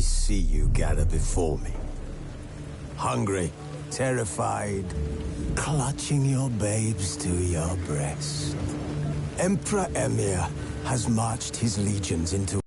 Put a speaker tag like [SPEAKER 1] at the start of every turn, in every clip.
[SPEAKER 1] see you gather before me. Hungry, terrified, clutching your babes to your breast. Emperor Emhyr has marched his legions into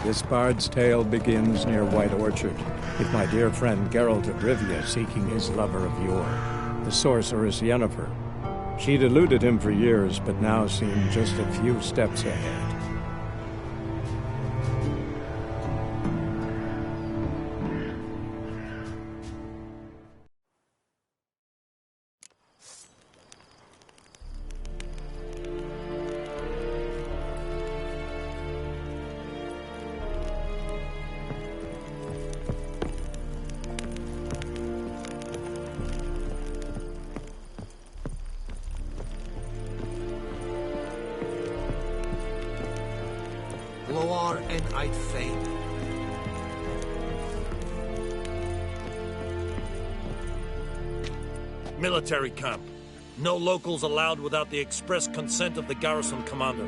[SPEAKER 2] This bard's tale begins near White Orchard, with my dear friend Geralt of Rivia seeking his lover of yore, the sorceress Yennefer. She'd eluded him for years, but now seemed just a few steps ahead.
[SPEAKER 3] Loar en Ait Fain.
[SPEAKER 4] Military camp. No locals allowed without the express consent of the garrison commander.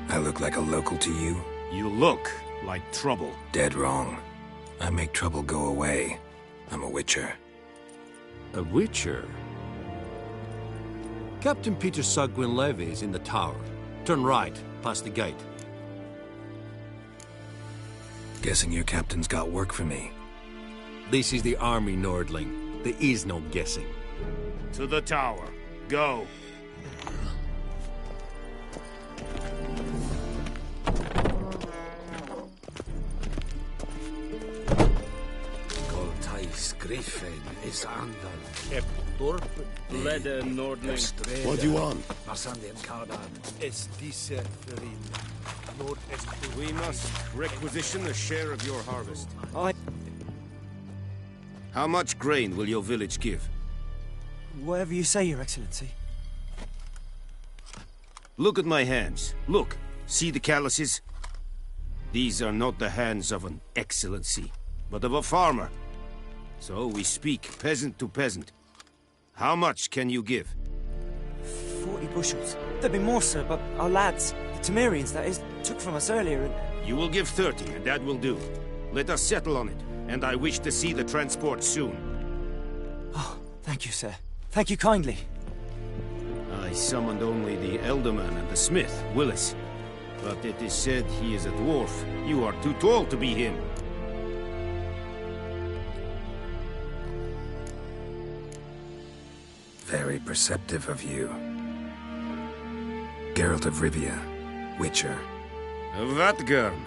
[SPEAKER 5] I look like a local to you?
[SPEAKER 6] You look like trouble.
[SPEAKER 5] Dead wrong. I make trouble go away. I'm a witcher.
[SPEAKER 3] A witcher? Captain Peter Saar Gwynleve is in the tower. Turn right, past the gate.
[SPEAKER 5] Guessing your captain's got work for me.
[SPEAKER 3] This is the army, Nordling. There is no guessing.
[SPEAKER 6] To the tower. Go.
[SPEAKER 7] Goltais Griffin is Andal.
[SPEAKER 4] Dorp, Lede, Nordling.
[SPEAKER 7] What
[SPEAKER 1] do you want?
[SPEAKER 7] Marsandem Kardan.
[SPEAKER 4] Es diese Ferin. Nord-Est.
[SPEAKER 6] We must requisition a share of your harvest. How much grain will your village give?
[SPEAKER 8] Whatever you say, Your Excellency.
[SPEAKER 6] Look at my hands. Look. See the calluses? These are not the hands of an excellency, but of a farmer. So we speak peasant to peasant. How much can you give?
[SPEAKER 8] 40 bushels. There'd be more, sir, but our lads, the Temerians, that is, took from us earlier and...
[SPEAKER 6] You will give 30, and that will do. Let us settle on it, and I wish to see the transport soon.
[SPEAKER 8] Oh, thank you, sir. Thank you kindly.
[SPEAKER 6] I summoned only the Elderman and the smith, Willis. But it is said he is a dwarf. You are too tall to be him.
[SPEAKER 5] Very perceptive of you. Geralt of Rivia, Witcher.
[SPEAKER 6] Vatgarn.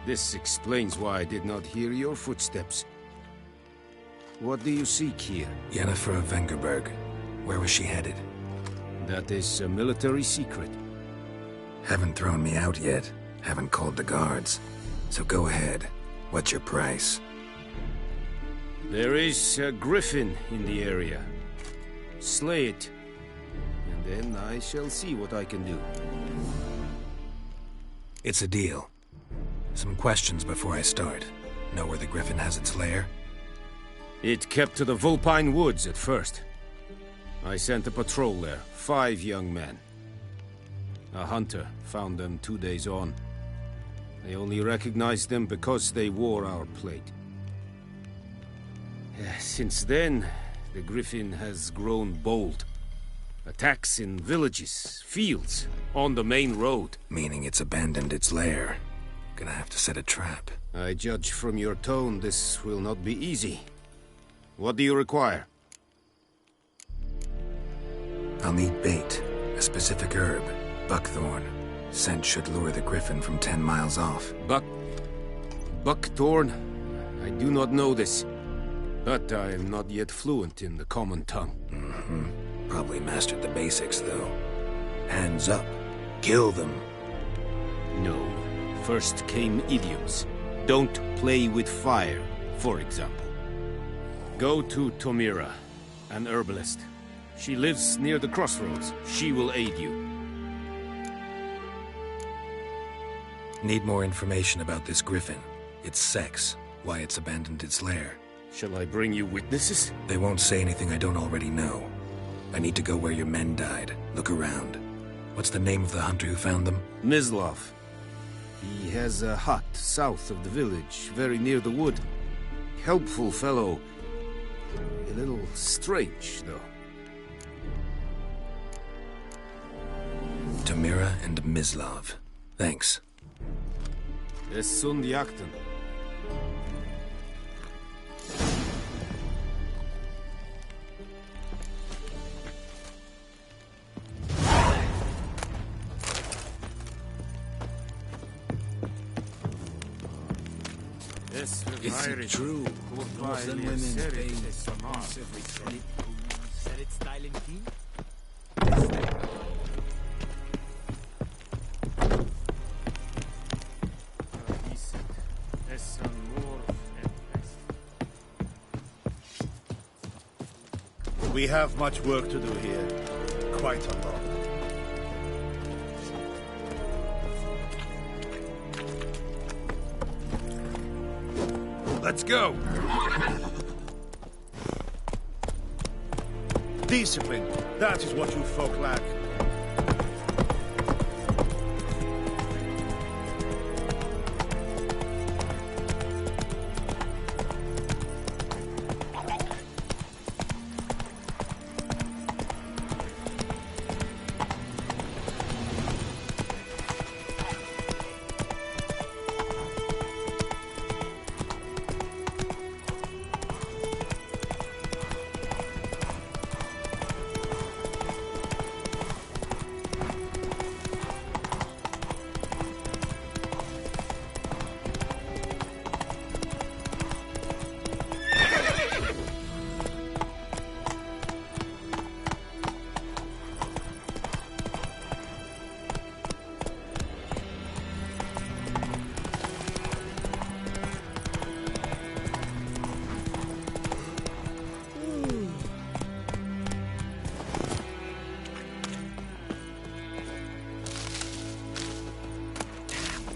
[SPEAKER 6] This explains why I did not hear your footsteps. What do you seek here?
[SPEAKER 5] Yennefer of Vengerberg. Where was she headed?
[SPEAKER 6] That is a military secret.
[SPEAKER 5] Haven't thrown me out yet. Haven't called the guards. So go ahead. What's your price?
[SPEAKER 6] There is a griffin in the area. Slay it. And then I shall see what I can do.
[SPEAKER 5] It's a deal. Some questions before I start. Know where the griffin has its lair?
[SPEAKER 6] It kept to the Vulpine Woods at first. I sent a patrol there, 5 young men. A hunter found them 2 days on. They only recognized them because they wore our plate. Since then, the griffin has grown bold. Attacks in villages, fields, on the main road.
[SPEAKER 5] Meaning it's abandoned its lair. Gonna have to set a trap.
[SPEAKER 6] I judge from your tone this will not be easy. What do you require?
[SPEAKER 5] I'll need bait. A specific herb. Buckthorn. Scent should lure the griffin from 10 miles off.
[SPEAKER 6] Buckthorn? I do not know this. But I am not yet fluent in the common tongue.
[SPEAKER 5] Probably mastered the basics, though. Hands up. Kill them.
[SPEAKER 6] No. First came idioms. Don't play with fire, for example. Go to Tomira, an herbalist. She lives near the crossroads. She will aid you.
[SPEAKER 5] Need more information about this griffin. Its sex, why it's abandoned its lair.
[SPEAKER 6] Shall I bring you witnesses?
[SPEAKER 5] They won't say anything I don't already know. I need to go where your men died. Look around. What's the name of the hunter who found them?
[SPEAKER 6] Mislav. He has a hut south of the village, very near the wood. Helpful fellow. A little strange, though.
[SPEAKER 5] Tamira and Mislav. Thanks.
[SPEAKER 6] Es sunt jakten.
[SPEAKER 7] Is it true? Northern women pay mass every trip.
[SPEAKER 1] Set it styling key?
[SPEAKER 9] We have much work to do here. Quite a lot. Let's go! Discipline. That is what you folk lack.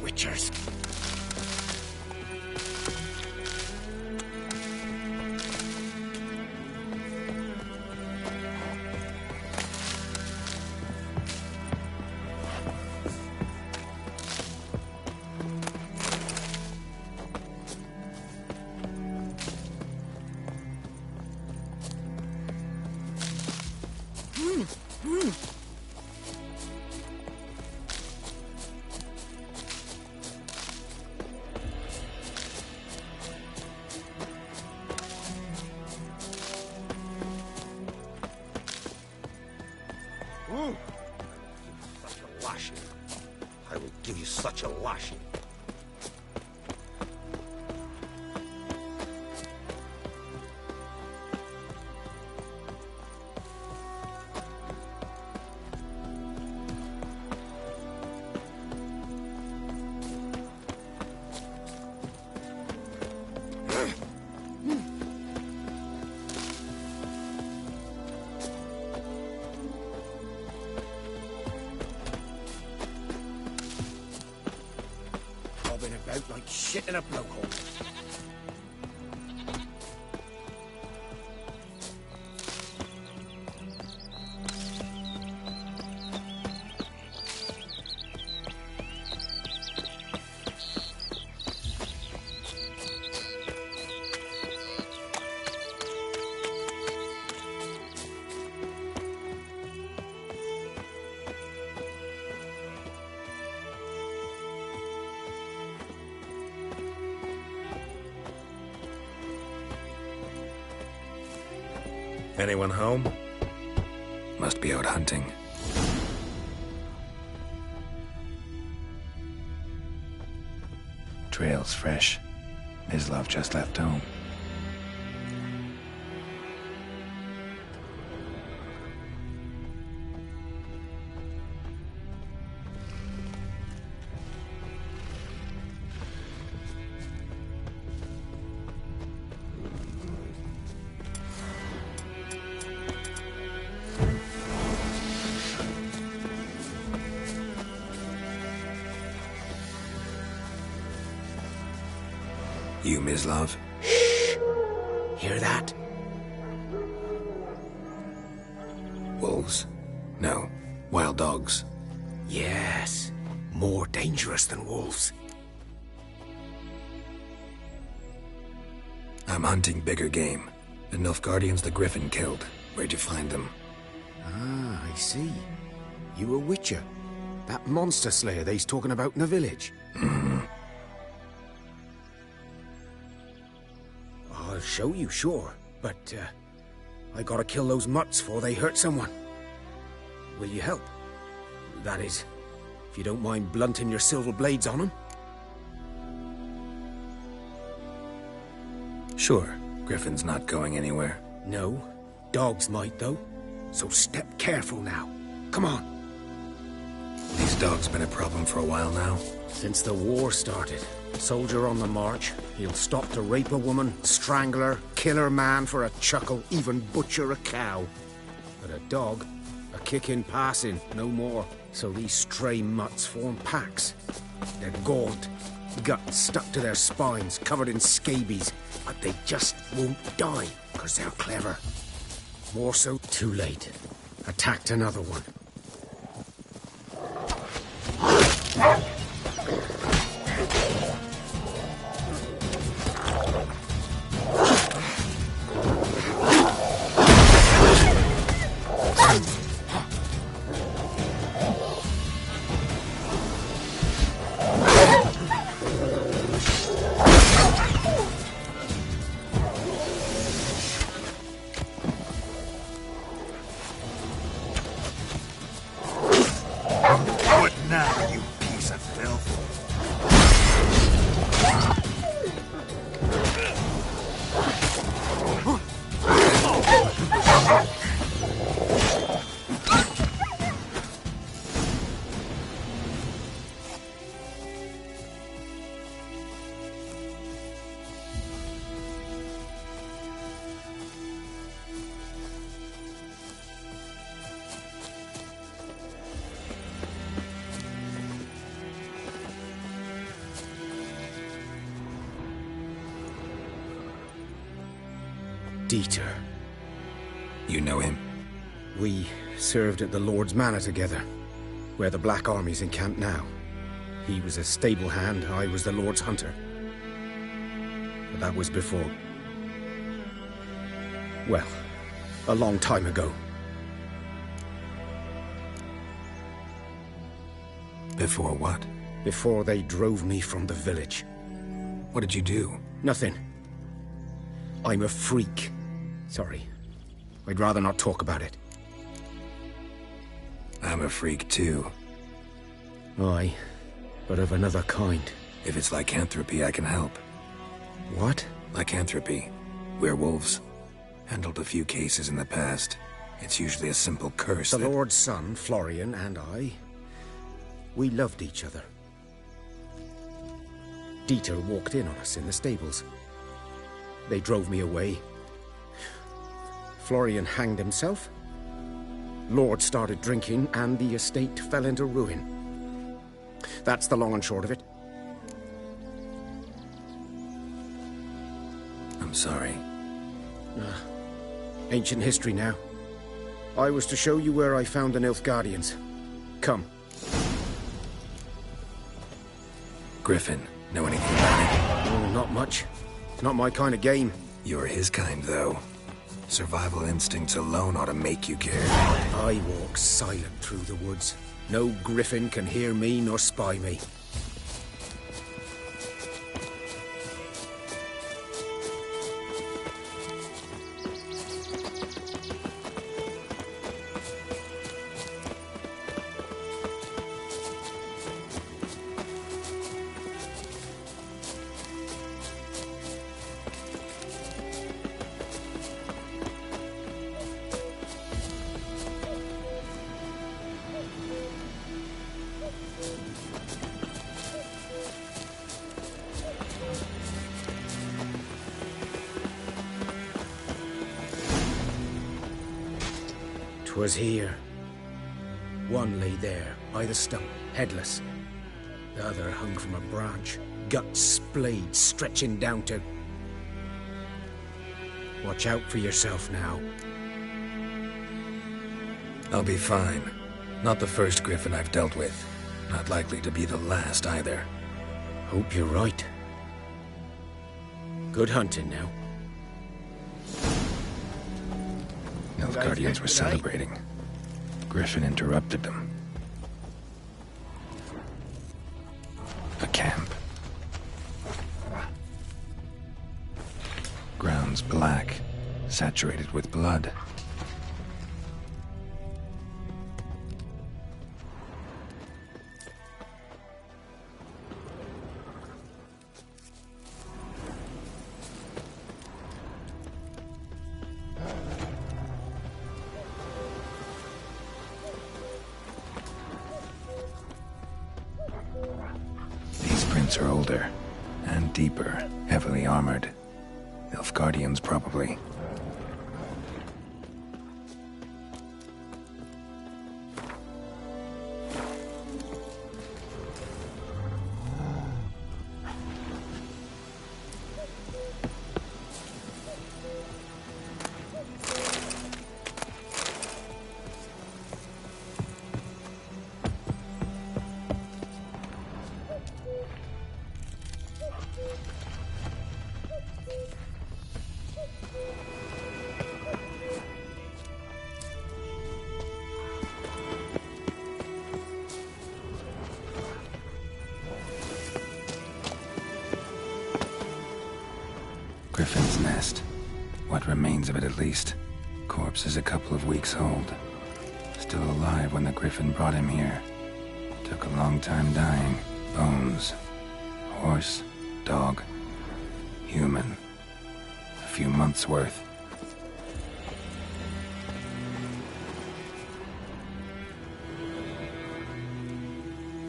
[SPEAKER 9] Witchers. Such a lashing. I will give you such a lashing. About like shit in a blowhole.
[SPEAKER 5] Anyone home? Must be out hunting. Trail's fresh. Mislav just left home. You, Mislav?
[SPEAKER 6] Shh! Hear that?
[SPEAKER 5] Wolves? No. Wild dogs.
[SPEAKER 6] Yes. More dangerous than wolves.
[SPEAKER 5] I'm hunting bigger game. The Nilfgaardians the Griffin killed. Where'd you find them?
[SPEAKER 6] Ah, I see. You a witcher. That monster slayer they's talking about in the village. I'll show you, sure. But, I gotta kill those mutts before they hurt someone. Will you help? That is, if you don't mind blunting your silver blades on them.
[SPEAKER 5] Sure. Griffin's not going anywhere.
[SPEAKER 6] No. Dogs might, though. So step careful now. Come on.
[SPEAKER 5] These dogs been a problem for a while now?
[SPEAKER 6] Since the war started. Soldier on the march. He'll stop to rape a woman, strangle her, kill her man for a chuckle, even butcher a cow. But a dog, a kick in passing, no more. So these stray mutts form packs. They're gaunt, guts stuck to their spines, covered in scabies. But they just won't die, because they're clever. More so, too late. Attacked another one. Dieter.
[SPEAKER 5] You know him?
[SPEAKER 6] We served at the Lord's Manor together, where the Black Army's encamped now. He was a stable hand, I was the Lord's hunter. But that was before... well, a long time ago.
[SPEAKER 5] Before what?
[SPEAKER 6] Before they drove me from the village.
[SPEAKER 5] What did you do?
[SPEAKER 6] Nothing. I'm a freak. Sorry. I'd rather not talk about it.
[SPEAKER 5] I'm a freak too.
[SPEAKER 6] Aye, but of another kind.
[SPEAKER 5] If it's lycanthropy, I can help.
[SPEAKER 6] What?
[SPEAKER 5] Lycanthropy. Werewolves. Handled a few cases in the past. It's usually a simple curse
[SPEAKER 6] The
[SPEAKER 5] that...
[SPEAKER 6] Lord's son, Florian, and I... we loved each other. Dieter walked in on us in the stables. They drove me away. Florian hanged himself. Lord started drinking, and the estate fell into ruin. That's the long and short of it.
[SPEAKER 5] I'm sorry.
[SPEAKER 6] Ancient history now. I was to show you where I found the Nilfgaardians. Come.
[SPEAKER 5] Griffin, know anything about it?
[SPEAKER 6] Oh, not much. Not my kind of game.
[SPEAKER 5] You're his kind, though. Survival instincts alone ought to make you care.
[SPEAKER 6] I walk silent through the woods. No griffin can hear me nor spy me. Was here. One lay there, by the stump, headless. The other hung from a branch,
[SPEAKER 10] gut splayed stretching down to... Watch out for yourself now.
[SPEAKER 5] I'll be fine. Not the first Griffin I've dealt with. Not likely to be the last either.
[SPEAKER 10] Hope you're right. Good hunting now.
[SPEAKER 5] Nilfgaardians were celebrating. Griffin interrupted them. A camp. Grounds black, saturated with blood. Are older and deeper, heavily armored. Nilfgaardians, probably. Griffin's nest. What remains of it, at least. Corpse is a couple of weeks old. Still alive when the Griffin brought him here. Took a long time dying. Bones. Horse. Dog. Human. A few months' worth.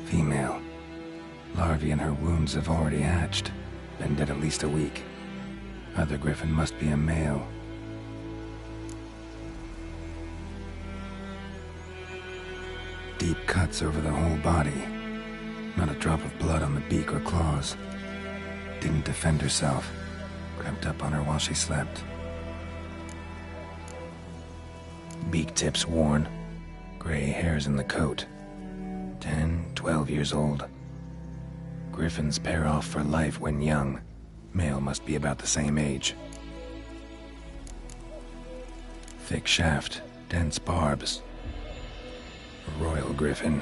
[SPEAKER 5] Female. Larvae in her wounds have already hatched. Been dead at least a week. Other Griffin must be a male. Deep cuts over the whole body. Not a drop of blood on the beak or claws. Didn't defend herself. Crept up on her while she slept. Beak tips worn. Gray hairs in the coat. 10, 12 years old. Griffins pair off for life when young. Male must be about the same age. Thick shaft, dense barbs. Royal Griffin.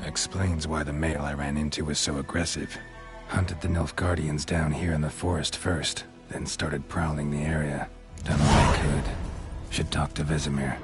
[SPEAKER 5] Explains why the male I ran into was so aggressive. Hunted the Nilfgaardians down here in the forest first, then started prowling the area. Done all I could. Should talk to Vesemir.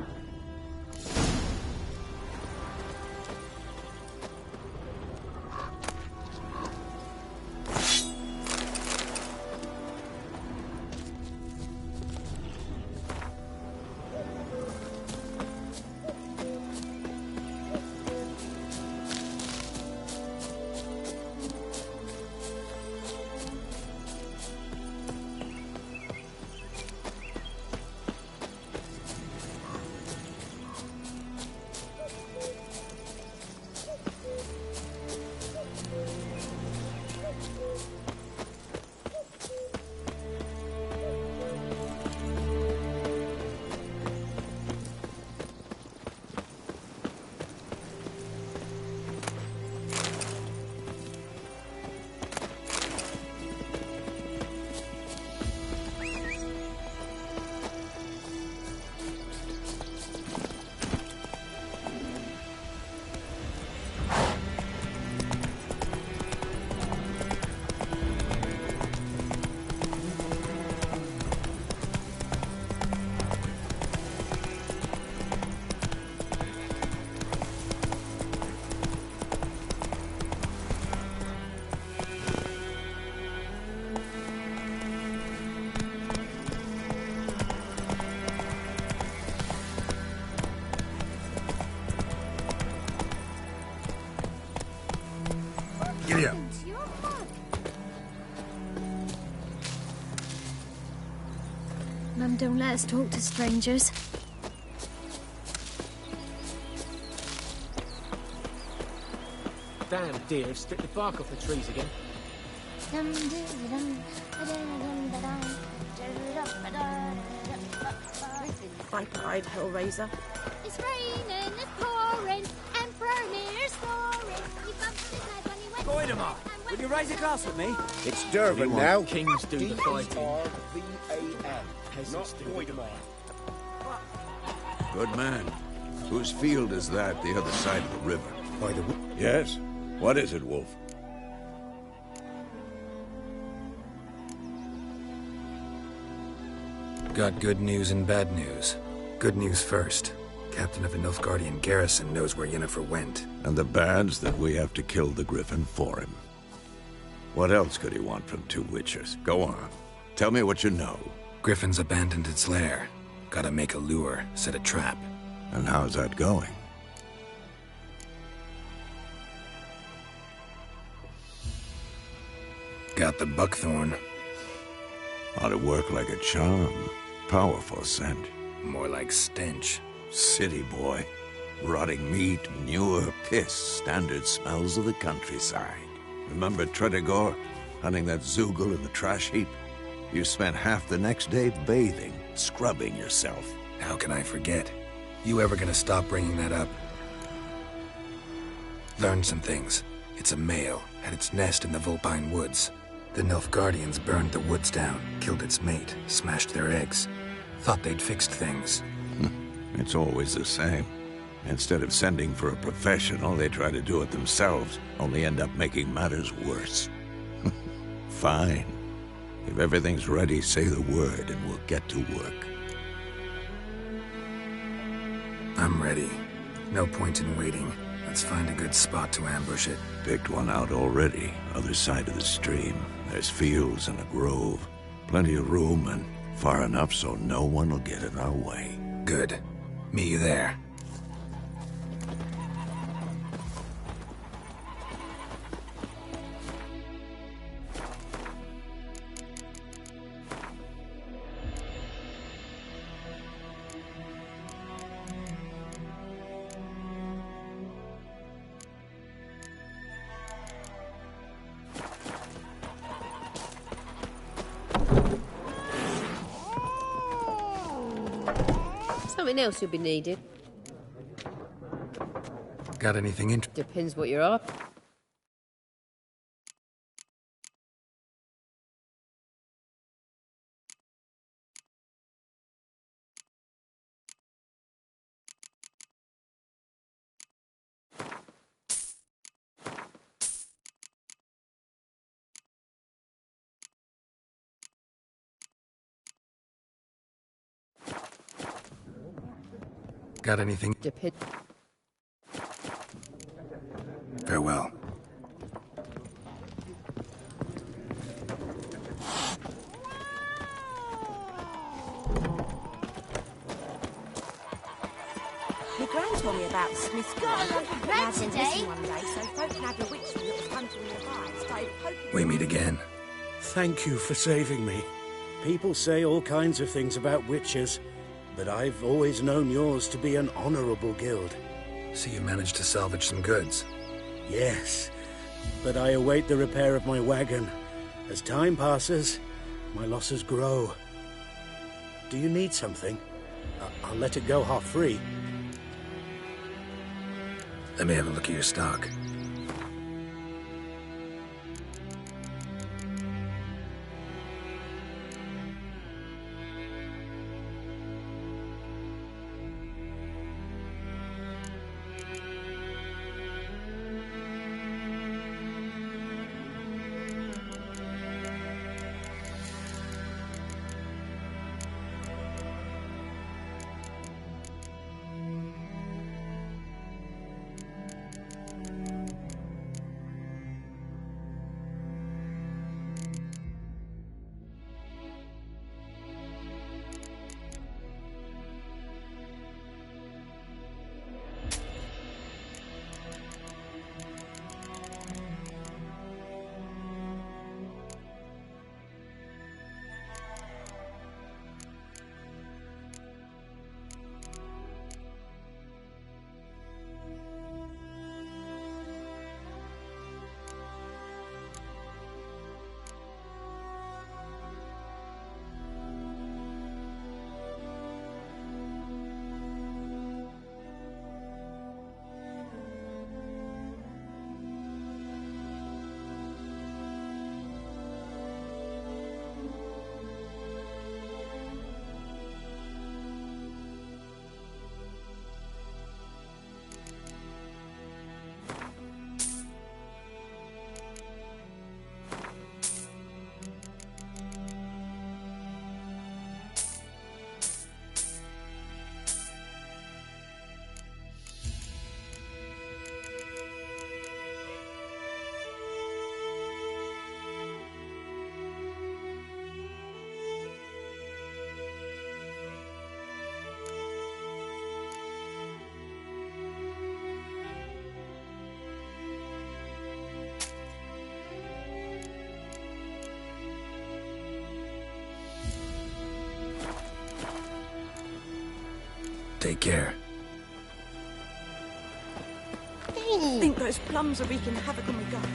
[SPEAKER 9] Giddy up.
[SPEAKER 11] Mum don't let us talk to strangers.
[SPEAKER 10] Damn deer have stripped the bark off the trees again.
[SPEAKER 12] Viper-eyed Hellraiser.
[SPEAKER 11] It's raining, it's pouring, Emperor Mir's snoring. He bumped his head when he went.
[SPEAKER 8] Goidemar, will you raise a glass with me?
[SPEAKER 9] It's Durban now.
[SPEAKER 10] Kings do the fighting.
[SPEAKER 9] D-R-V-A-N.
[SPEAKER 10] Peasants do the fighting.
[SPEAKER 13] Good man. Whose field is that, the other side of the river?
[SPEAKER 9] By the
[SPEAKER 13] Yes? What is it, Wolf?
[SPEAKER 5] Got good news and bad news. Good news first. Captain of the Nilfgaardian garrison knows where Yennefer went.
[SPEAKER 13] And the bad's that we have to kill the Griffin for him. What else could he want from two witchers? Go on. Tell me what you know.
[SPEAKER 5] Griffin's abandoned its lair. Gotta make a lure, set a trap.
[SPEAKER 13] And how's that going?
[SPEAKER 5] Got the buckthorn.
[SPEAKER 13] Ought to work like a charm. Powerful scent.
[SPEAKER 5] More like stench.
[SPEAKER 13] City boy. Rotting meat, manure, piss. Standard smells of the countryside. Remember Tredegor? Hunting that Zoogle in the trash heap? You spent half the next day bathing, scrubbing yourself.
[SPEAKER 5] How can I forget? You ever gonna stop bringing that up? Learned some things. It's a male, had its nest in the Vulpine Woods. The Nilfgaardians burned the woods down, killed its mate, smashed their eggs. Thought they'd fixed things.
[SPEAKER 13] It's always the same. Instead of sending for a professional, they try to do it themselves, only end up making matters worse. Fine. If everything's ready, say the word and we'll get to work.
[SPEAKER 5] I'm ready. No point in waiting. Let's find a good spot to ambush it.
[SPEAKER 13] Picked one out already, other side of the stream. There's fields and a grove. Plenty of room and far enough so no one will get in our way.
[SPEAKER 5] Good. Meet you there.
[SPEAKER 14] Something else you'll be needed.
[SPEAKER 5] Got anything
[SPEAKER 14] Depends what you're up.
[SPEAKER 5] Got anything? Farewell.
[SPEAKER 12] My gran told me about Smith's
[SPEAKER 11] Got a lot of bread today.
[SPEAKER 12] One day, so folk can have the witchery that was hunting nearby. Started poking.
[SPEAKER 5] We meet again.
[SPEAKER 9] Thank you for saving me. People say all kinds of things about witches, but I've always known yours to be an honorable guild.
[SPEAKER 5] So you managed to salvage some goods?
[SPEAKER 9] Yes, but I await the repair of my wagon. As time passes, my losses grow. Do you need something? I'll let it go half-free.
[SPEAKER 5] Let me have a look at your stock. Take care.
[SPEAKER 12] I think those plums are wreaking havoc on my gut.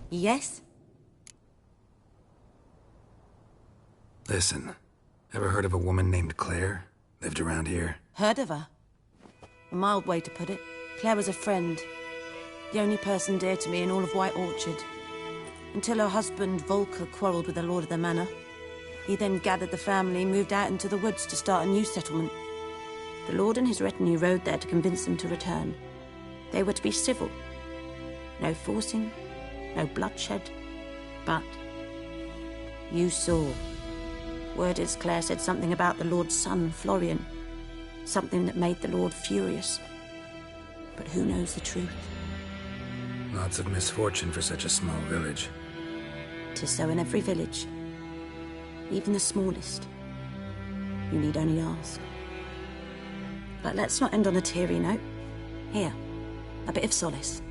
[SPEAKER 15] Yes?
[SPEAKER 5] Listen, ever heard of a woman named Claire? Lived around here?
[SPEAKER 15] Heard of her? A mild way to put it. Claire was a friend. The only person dear to me in all of White Orchard. Until her husband, Volker, quarrelled with the lord of the manor. He then gathered the family and moved out into the woods to start a new settlement. The lord and his retinue rode there to convince them to return. They were to be civil. No forcing, no bloodshed. But you saw. Word is Claire said something about the lord's son, Florian. Something that made the lord furious. But who knows the truth?
[SPEAKER 5] Lots of misfortune for such a small village.
[SPEAKER 15] 'Tis so in every village. Even the smallest. You need only ask. But let's not end on a teary note. Here, a bit of solace.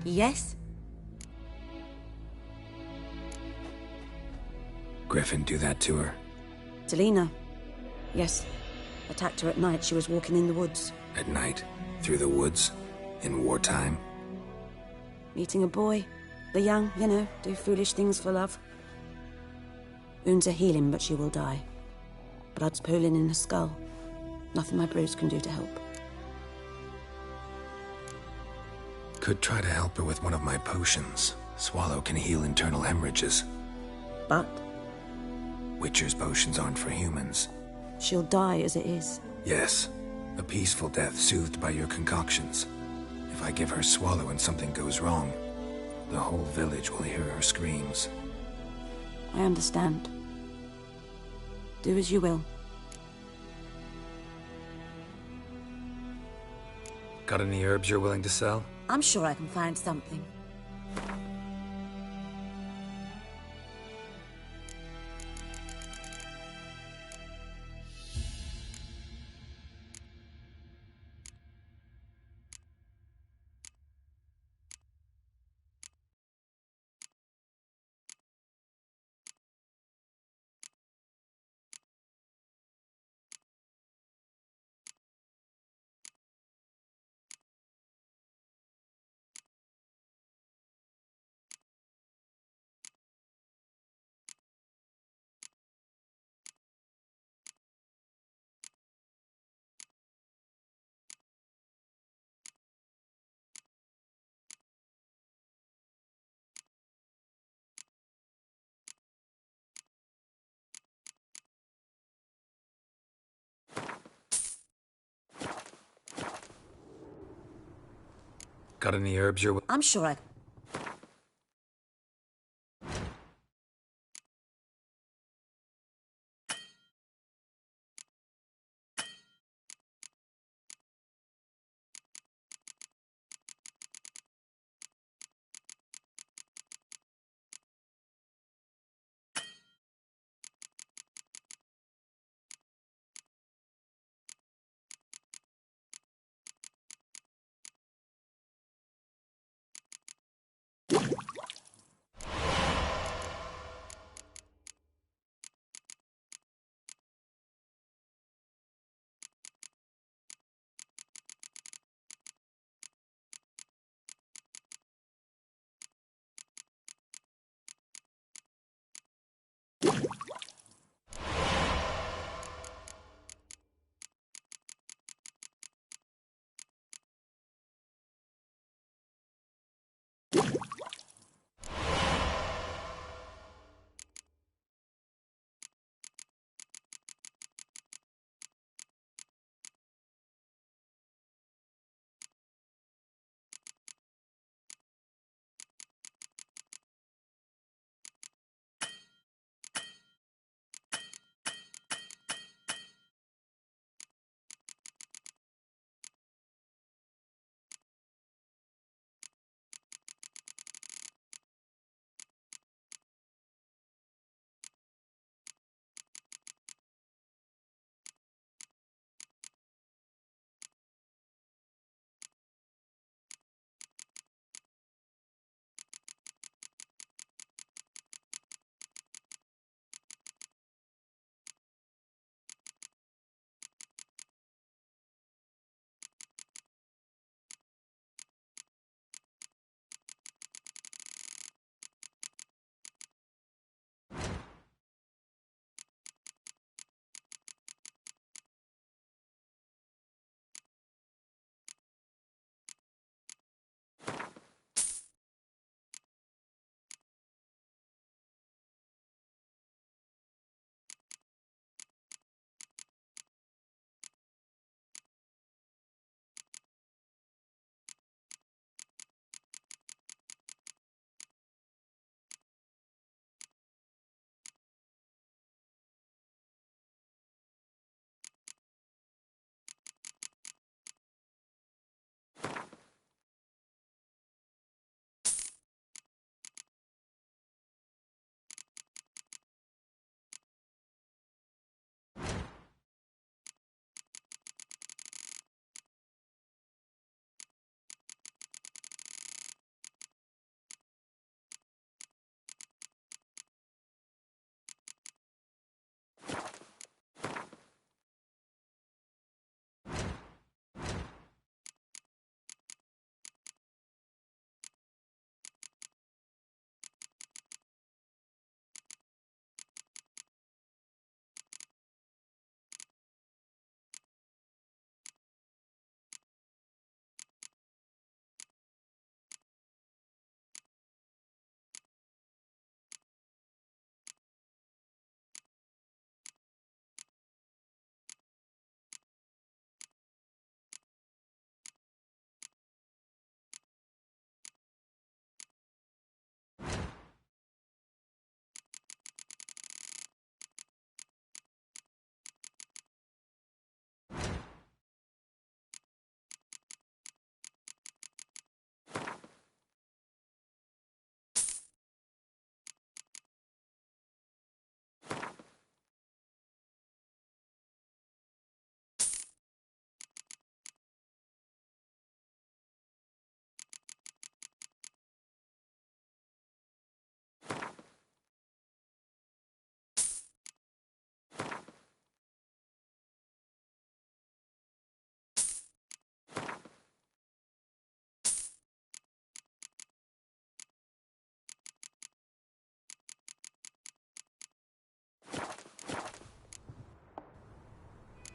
[SPEAKER 15] Yes?
[SPEAKER 5] Griffin do that to her?
[SPEAKER 15] Delina. Yes. Attacked her at night. She was walking in the woods.
[SPEAKER 5] At night? Through the woods? In wartime?
[SPEAKER 15] Meeting a boy. The young, you know, do foolish things for love. Wounds are healing, but she will die. Blood's pooling in her skull. Nothing my brews can do to help.
[SPEAKER 5] Could try to help her with one of my potions. Swallow can heal internal hemorrhages.
[SPEAKER 15] But?
[SPEAKER 5] Witcher's potions aren't for humans.
[SPEAKER 15] She'll die as it is.
[SPEAKER 5] Yes. A peaceful death soothed by your concoctions. If I give her Swallow and something goes wrong, the whole village will hear her screams.
[SPEAKER 15] I understand. Do as you will.
[SPEAKER 5] Got any herbs you're willing to sell?
[SPEAKER 15] I'm sure I can find something.
[SPEAKER 5] Got any herbs you're...
[SPEAKER 15] I'm sure I...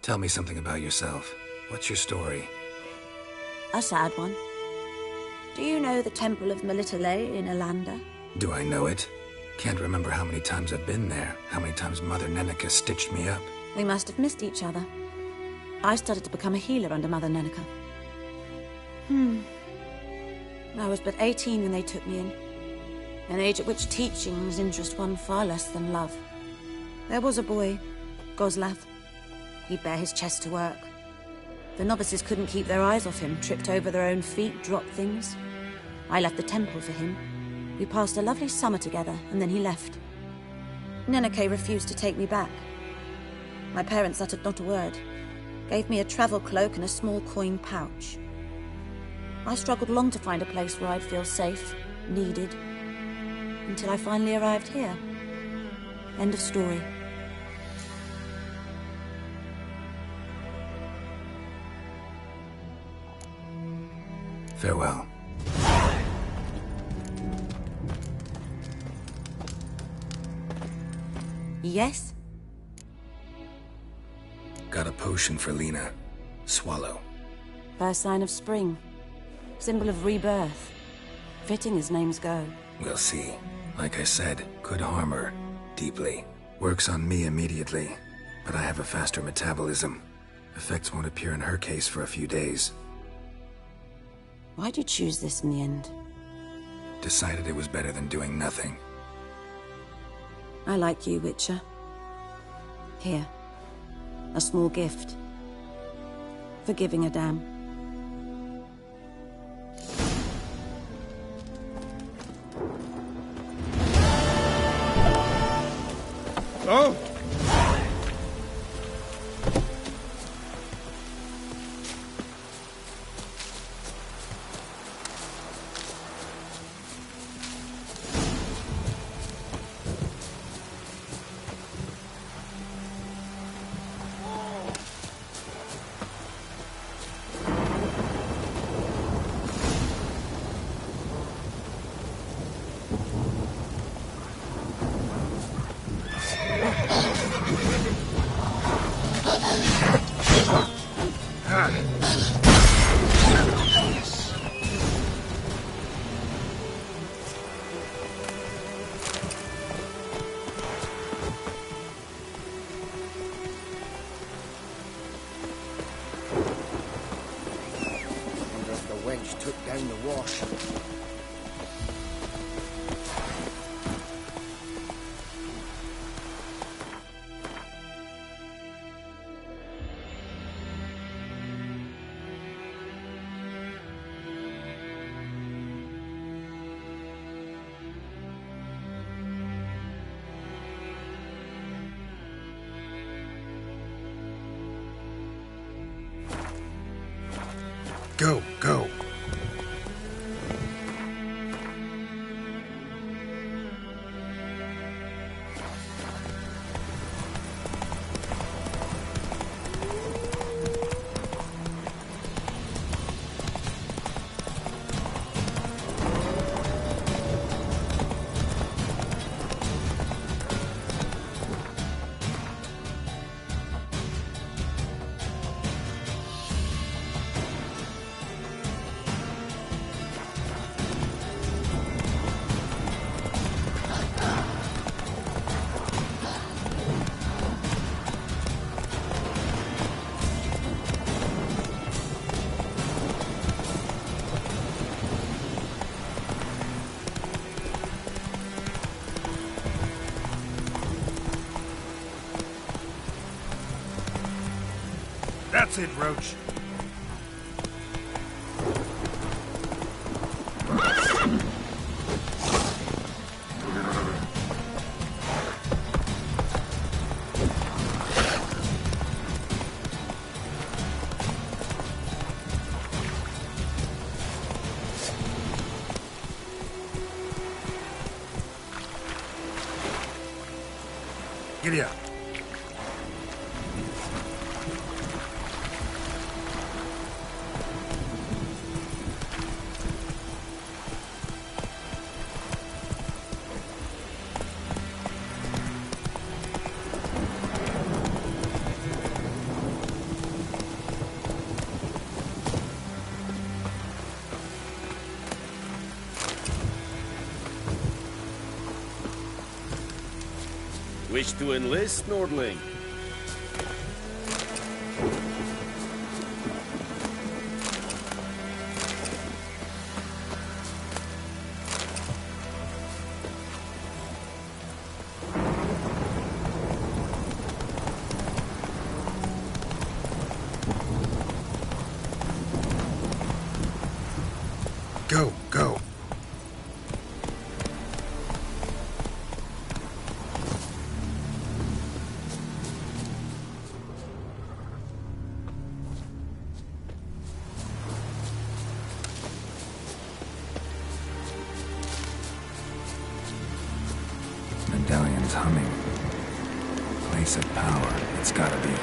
[SPEAKER 5] Tell me something about yourself. What's your story?
[SPEAKER 15] A sad one. Do you know the Temple of Melitele in Alanda?
[SPEAKER 5] Do I know it? Can't remember how many times I've been there, how many times Mother Neneka stitched me up.
[SPEAKER 15] We must have missed each other. I started to become a healer under Mother Neneka. I was but 18 when they took me in. An age at which teachings interest one far less than love. There was a boy, Goslav. He'd bare his chest to work. The novices couldn't keep their eyes off him, tripped over their own feet, dropped things. I left the temple for him. We passed a lovely summer together, and then he left. Neneke refused to take me back. My parents uttered not a word, gave me a travel cloak and a small coin pouch. I struggled long to find a place where I'd feel safe, needed, until I finally arrived here. End of story.
[SPEAKER 5] Farewell.
[SPEAKER 15] Yes?
[SPEAKER 5] Got a potion for Lena. Swallow.
[SPEAKER 15] First sign of spring. Symbol of rebirth. Fitting as names go.
[SPEAKER 5] We'll see. Like I said, could harm her. Deeply. Works on me immediately, but I have a faster metabolism. Effects won't appear in her case for a few days.
[SPEAKER 15] Why'd you choose this in the end?
[SPEAKER 5] Decided it was better than doing nothing.
[SPEAKER 15] I like you, Witcher. Here. A small gift. For giving a damn.
[SPEAKER 2] Oh!
[SPEAKER 10] Took down the wash.
[SPEAKER 5] Go, go.
[SPEAKER 16] That's it, Roach. Giddy up.
[SPEAKER 6] Wish to enlist, Nordling?
[SPEAKER 16] Go, go.
[SPEAKER 5] Medallion's humming. Place of power, it's gotta be.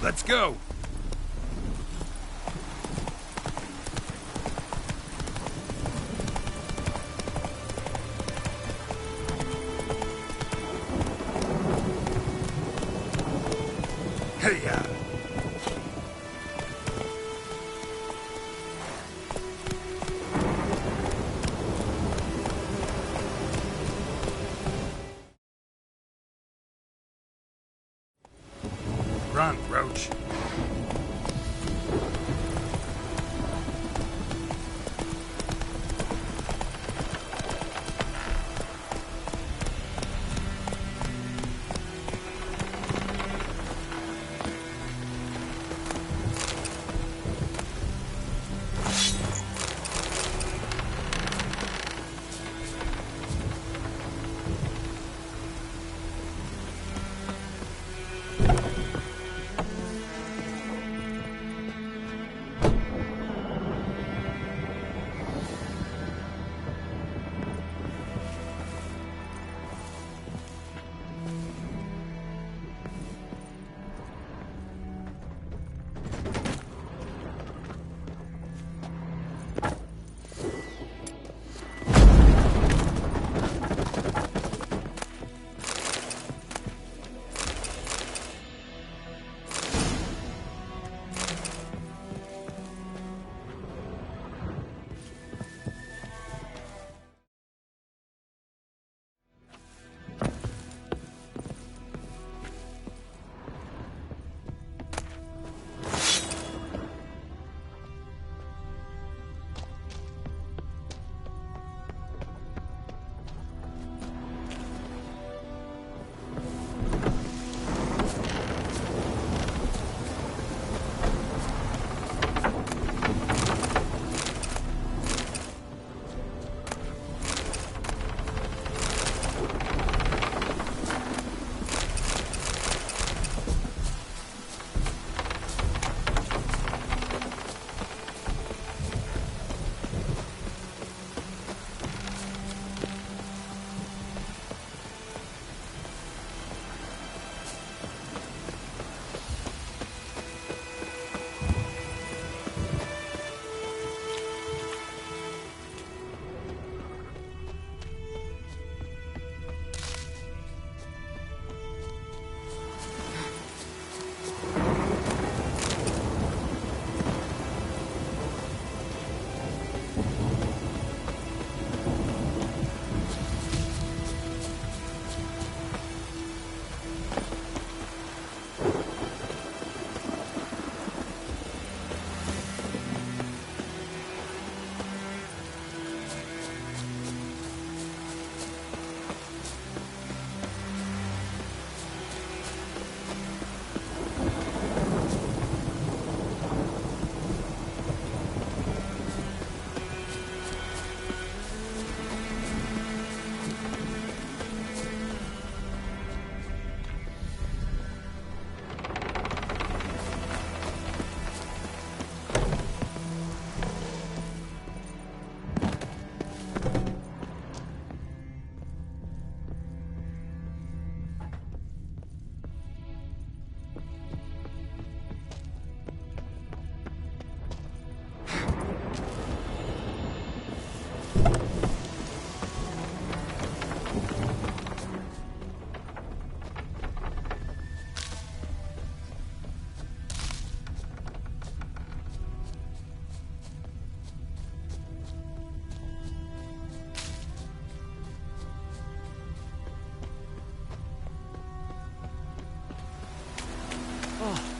[SPEAKER 16] Let's go! Hey-ya! Run, Roach.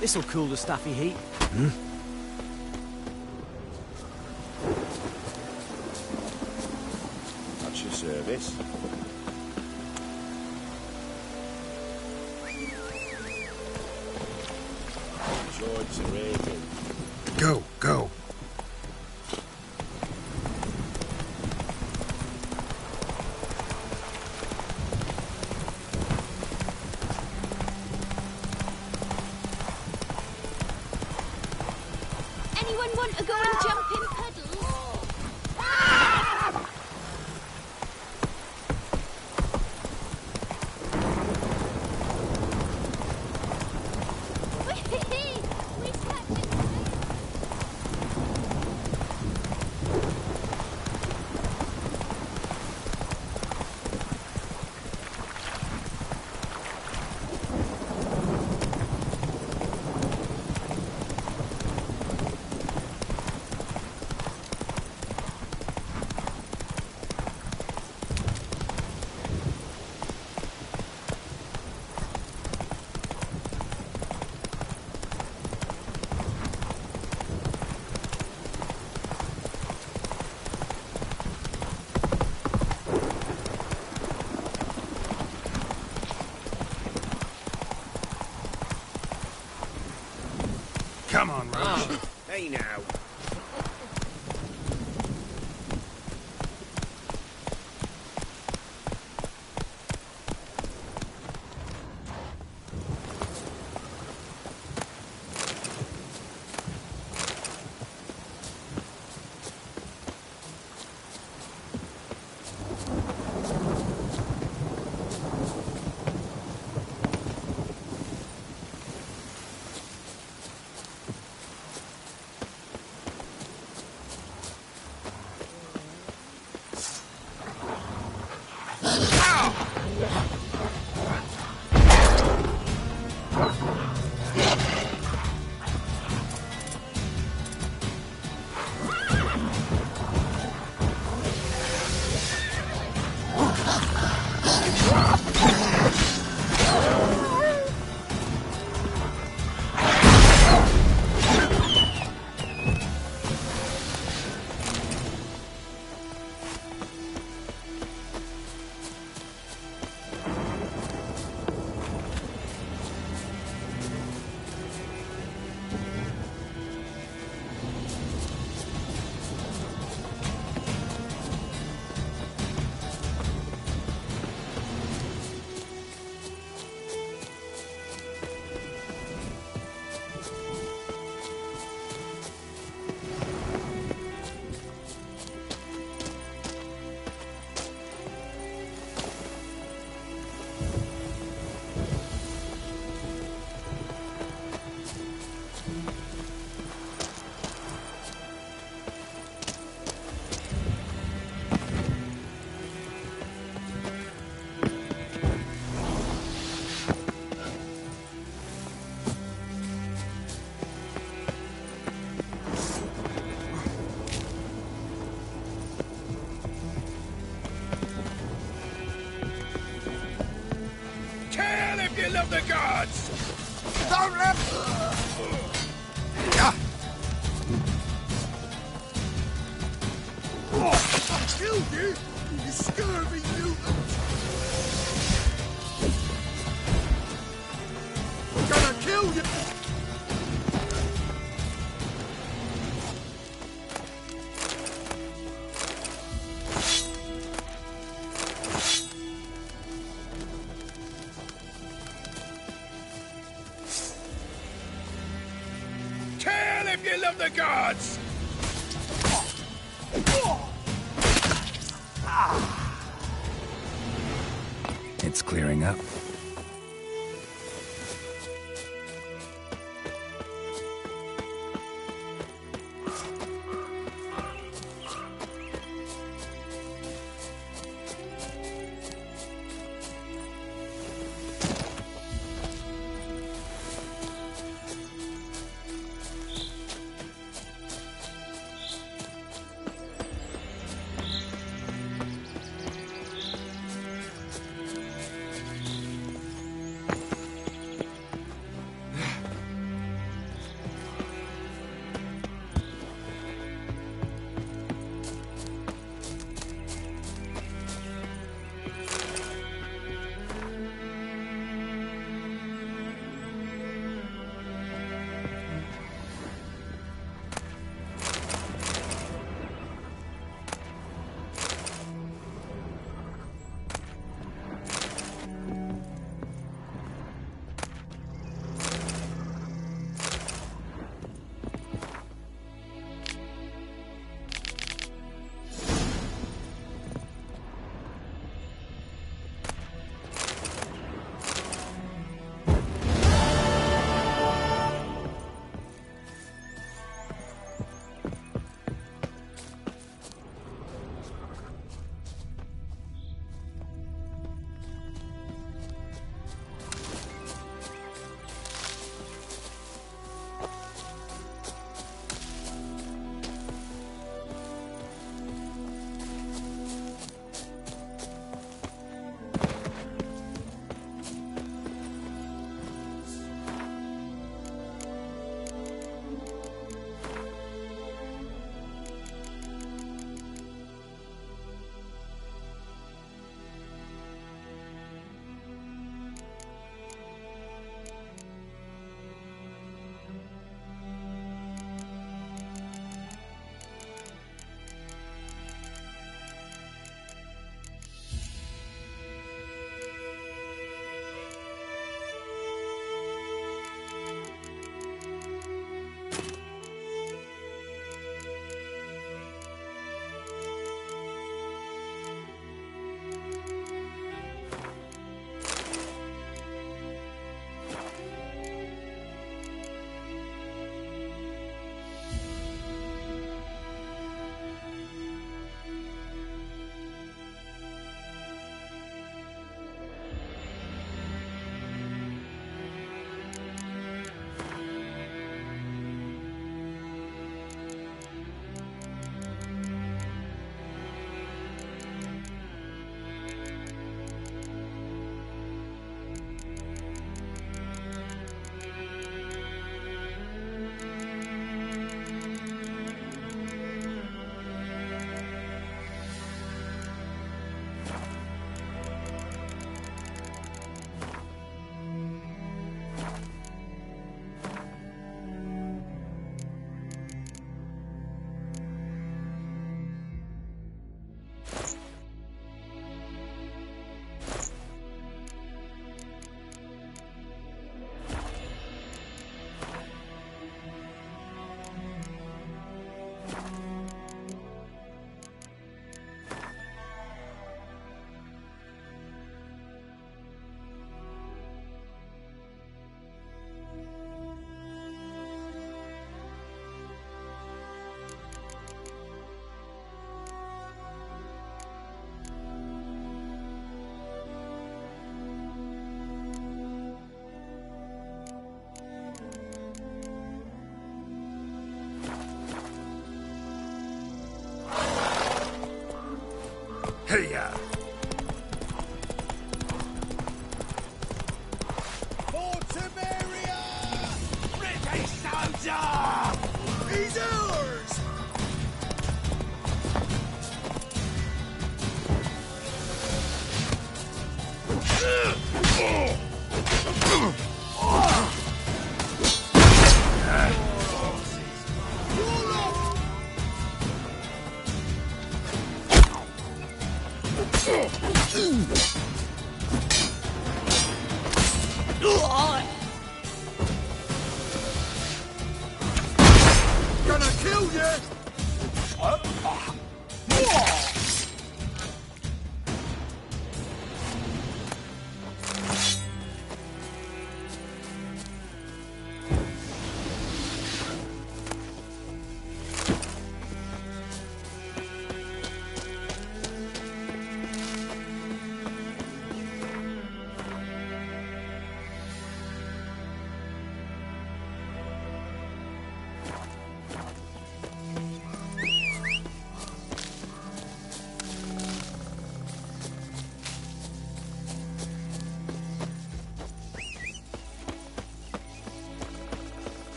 [SPEAKER 8] This'll cool the stuffy heat.
[SPEAKER 17] That's your service. George Reagan.
[SPEAKER 16] Go, go.
[SPEAKER 11] Anyone want to go and jump in puddles? We slept in
[SPEAKER 16] Come on, Roach.
[SPEAKER 17] Hey now.
[SPEAKER 16] Kill of the gods!
[SPEAKER 17] Don't let...
[SPEAKER 16] I killed you, you scurvy mutant! I'm gonna kill you! Kill if you love the gods!
[SPEAKER 5] It's clearing up.
[SPEAKER 16] Gonna kill you!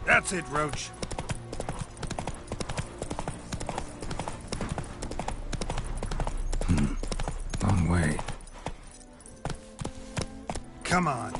[SPEAKER 16] That's it, Roach.
[SPEAKER 5] Long way.
[SPEAKER 16] Come on.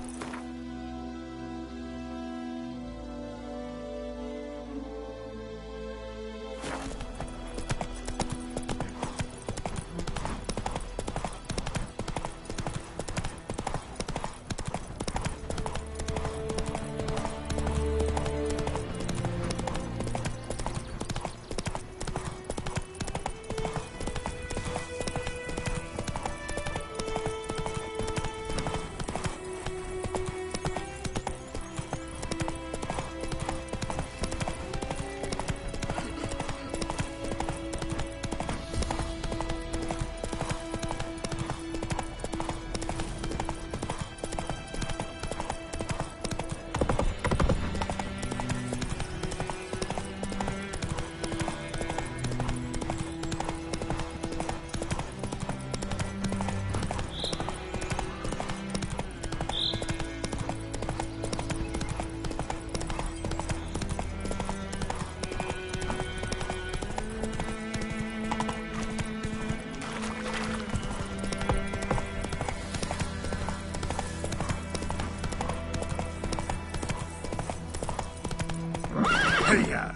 [SPEAKER 16] Hey-ya.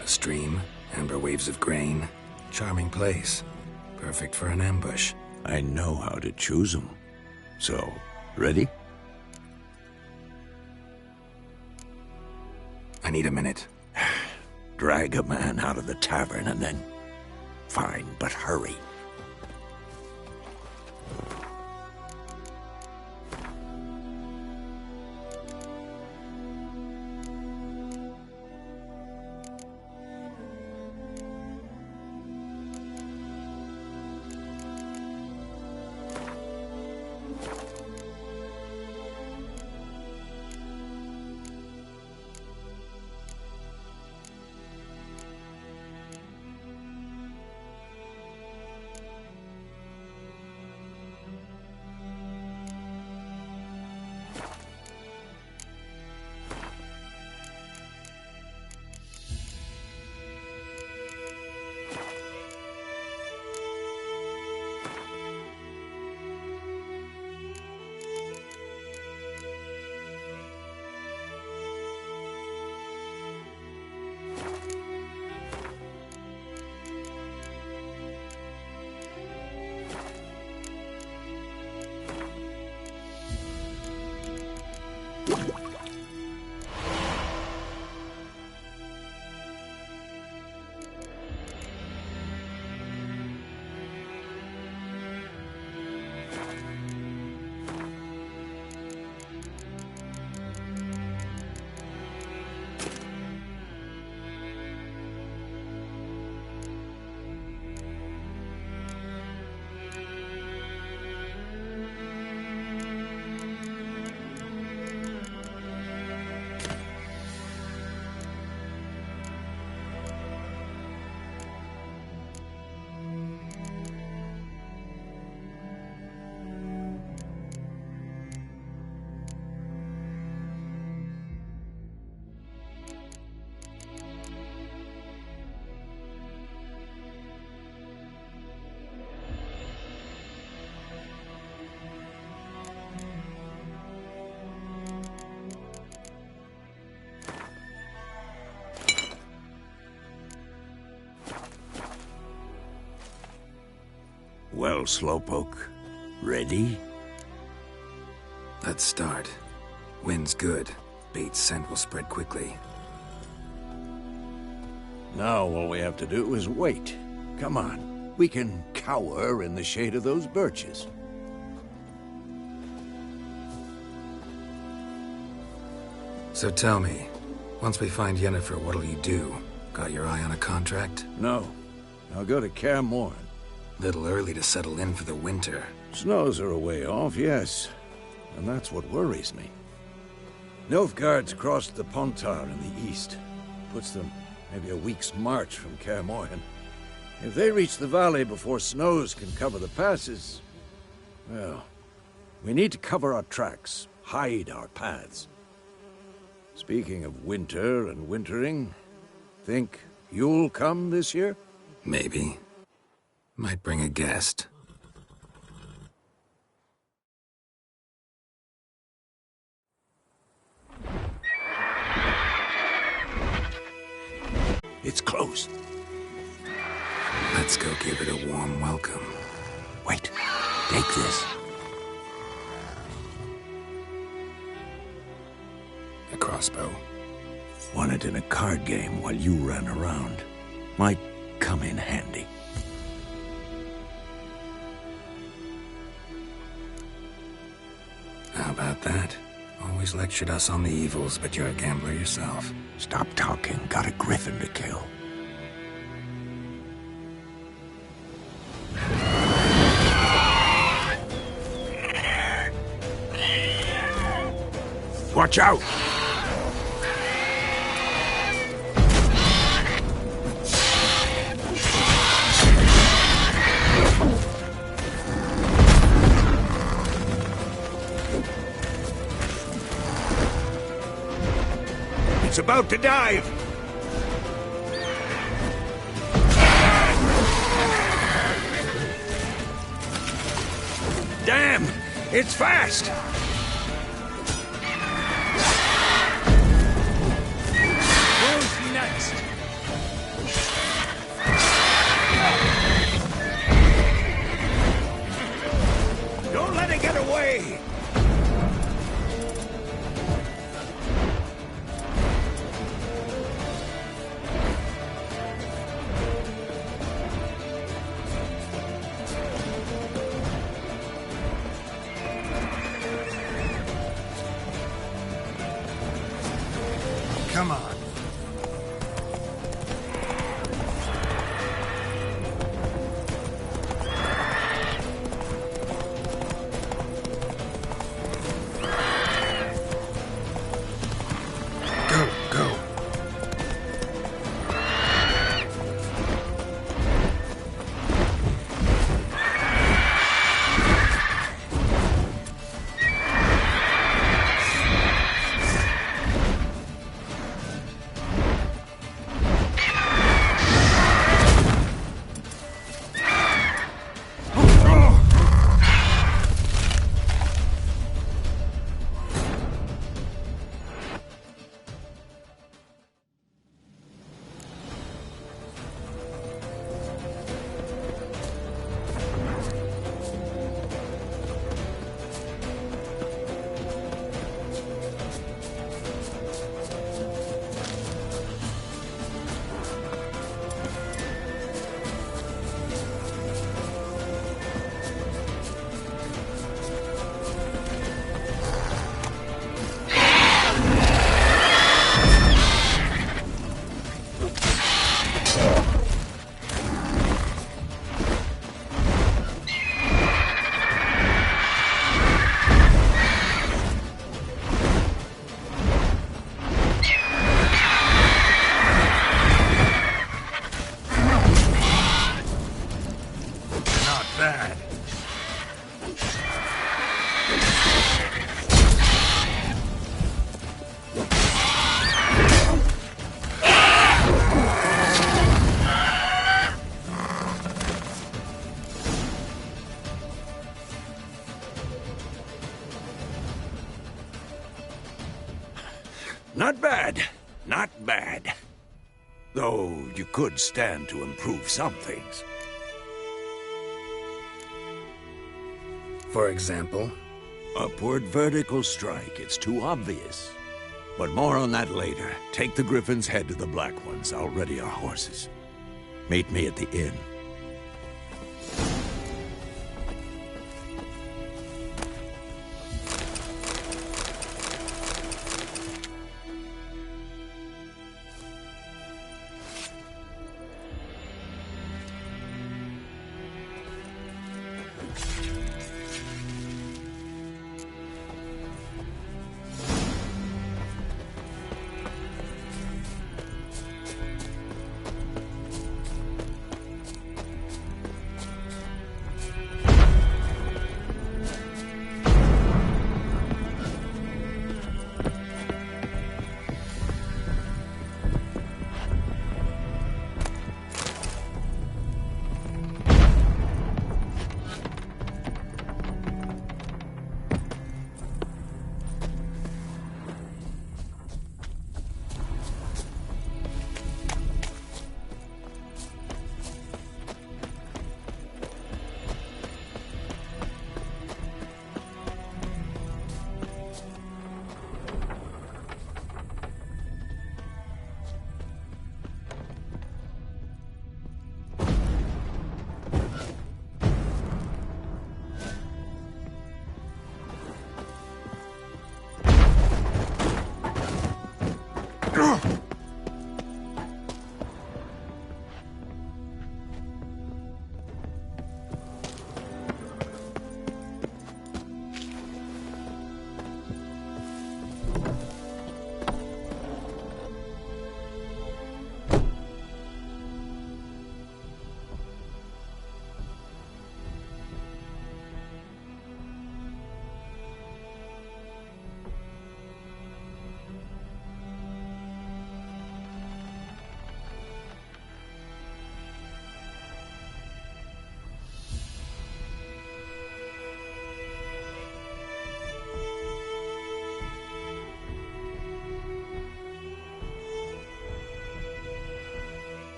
[SPEAKER 5] A stream, amber waves of grain. Charming place. Perfect for an ambush.
[SPEAKER 13] I know how to choose them. So, ready?
[SPEAKER 5] I need a minute.
[SPEAKER 13] Drag a man out of the tavern and then... Fine, but hurry. Well, Slowpoke, ready?
[SPEAKER 5] Let's start. Wind's good. Bait's scent will spread quickly.
[SPEAKER 13] Now all we have to do is wait. Come on. We can cower in the shade of those birches.
[SPEAKER 5] So tell me, once we find Yennefer, what'll you do? Got your eye on a contract?
[SPEAKER 13] No. I'll go to Kaer Morhen.
[SPEAKER 5] Little early to settle in for the winter.
[SPEAKER 13] Snows are a way off, yes. And that's what worries me. Nilfgaard's crossed the Pontar in the east. Puts them maybe a week's march from Kaer Morhen. If they reach the valley before snows can cover the passes, well, we need to cover our tracks, hide our paths. Speaking of winter and wintering, think you'll come this year?
[SPEAKER 5] Maybe. Might bring a guest.
[SPEAKER 13] It's close.
[SPEAKER 5] Let's go give it a warm welcome.
[SPEAKER 13] Wait, take this.
[SPEAKER 5] A crossbow.
[SPEAKER 13] Won it in a card game while you ran around. Might come in handy.
[SPEAKER 5] How about that? Always lectured us on the evils, but you're a gambler yourself.
[SPEAKER 13] Stop talking. Got a griffin to kill. Watch out! It's about to dive! Damn! It's fast! Who's next? Don't let it get away! Come on.
[SPEAKER 5] Go, go.
[SPEAKER 13] Not bad. Not bad. Though you could stand to improve some things.
[SPEAKER 9] For example?
[SPEAKER 13] Upward vertical strike. It's too obvious. But more on that later. Take the Griffin's head to the Black Ones. I'll ready our horses. Meet me at the inn.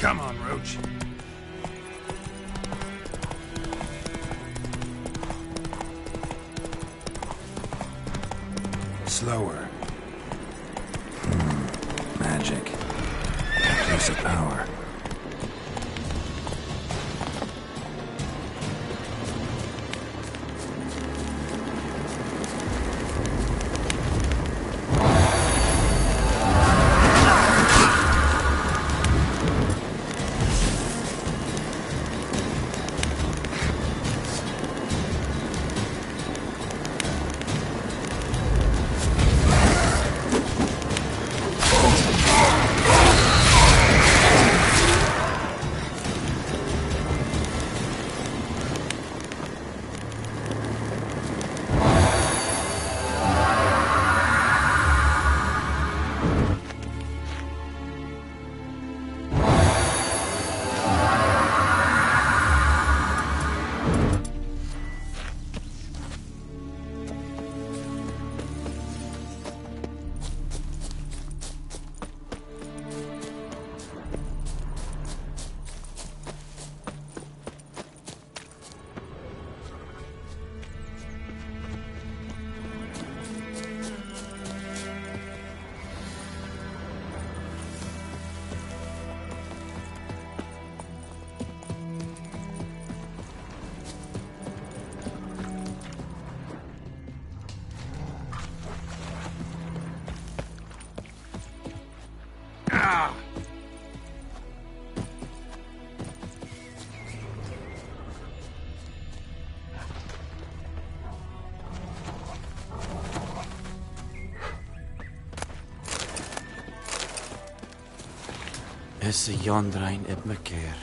[SPEAKER 17] Come on, Roach.
[SPEAKER 5] Slower. Magic. Place of power.
[SPEAKER 8] Is y Yondrain ib me keer.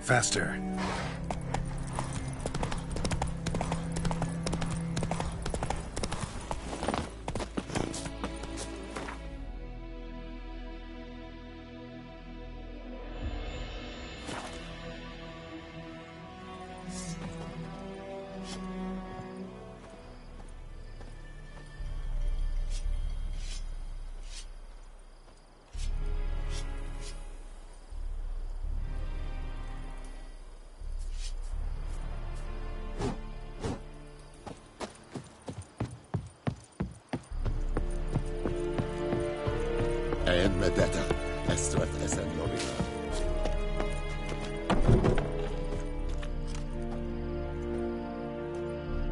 [SPEAKER 5] Faster.
[SPEAKER 18] En med detta, Estret SN Lorina.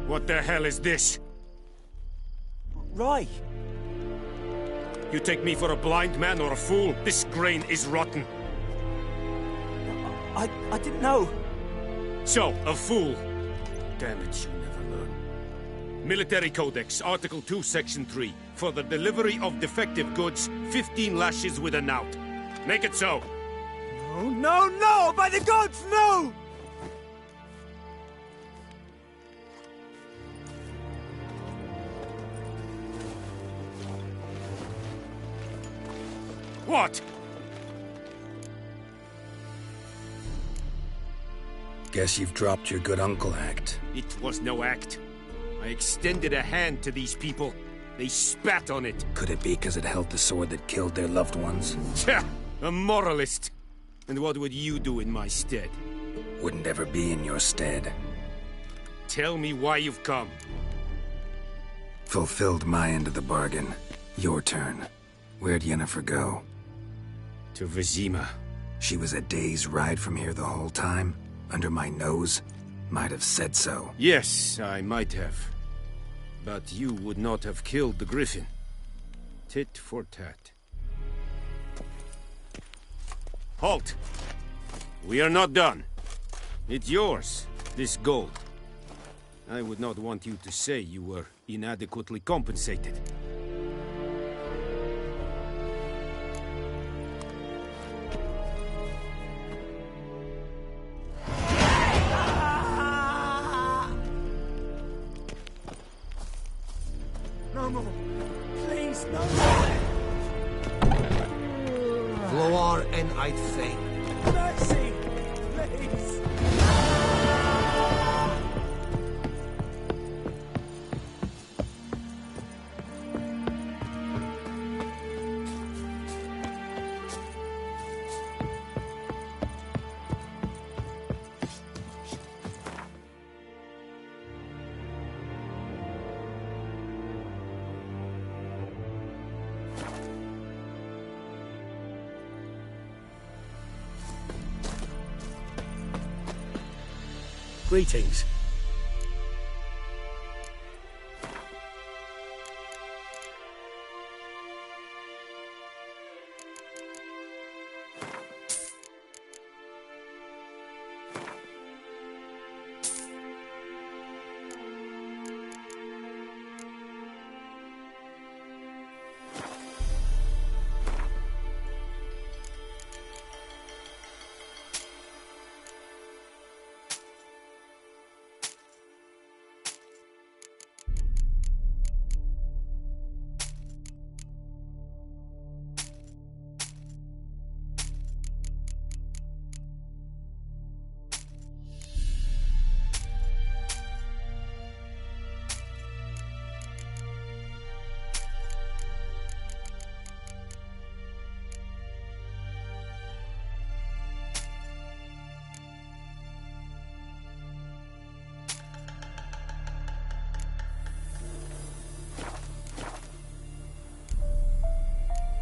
[SPEAKER 6] What the hell is this?
[SPEAKER 8] Rye!
[SPEAKER 6] You take me for a blind man or a fool? This grain is rotten.
[SPEAKER 8] I didn't know.
[SPEAKER 6] So, a fool. Damn it, you never learn. Military Codex, Article 2, Section 3. For the delivery of defective goods, 15 lashes with a knout. Make it so.
[SPEAKER 8] No, no, no! By the gods, no!
[SPEAKER 6] What?
[SPEAKER 5] Guess you've dropped your good uncle act.
[SPEAKER 6] It was no act. I extended a hand to these people. They spat on it.
[SPEAKER 5] Could it be because it held the sword that killed their loved ones?
[SPEAKER 6] Tja! A moralist. And what would you do in my stead?
[SPEAKER 5] Wouldn't ever be in your stead.
[SPEAKER 6] Tell me why you've come.
[SPEAKER 5] Fulfilled my end of the bargain. Your turn. Where'd Yennefer go?
[SPEAKER 6] To Vizima.
[SPEAKER 5] She was a day's ride from here the whole time? Under my nose? Might have said so.
[SPEAKER 6] Yes, I might have. But you would not have killed the Griffin. Tit for tat. Halt! We are not done. It's yours, this gold. I would not want you to say you were inadequately compensated.
[SPEAKER 16] No more. Please, no more.
[SPEAKER 1] Floor and I'd say.
[SPEAKER 16] Mercy, please.
[SPEAKER 9] Greetings.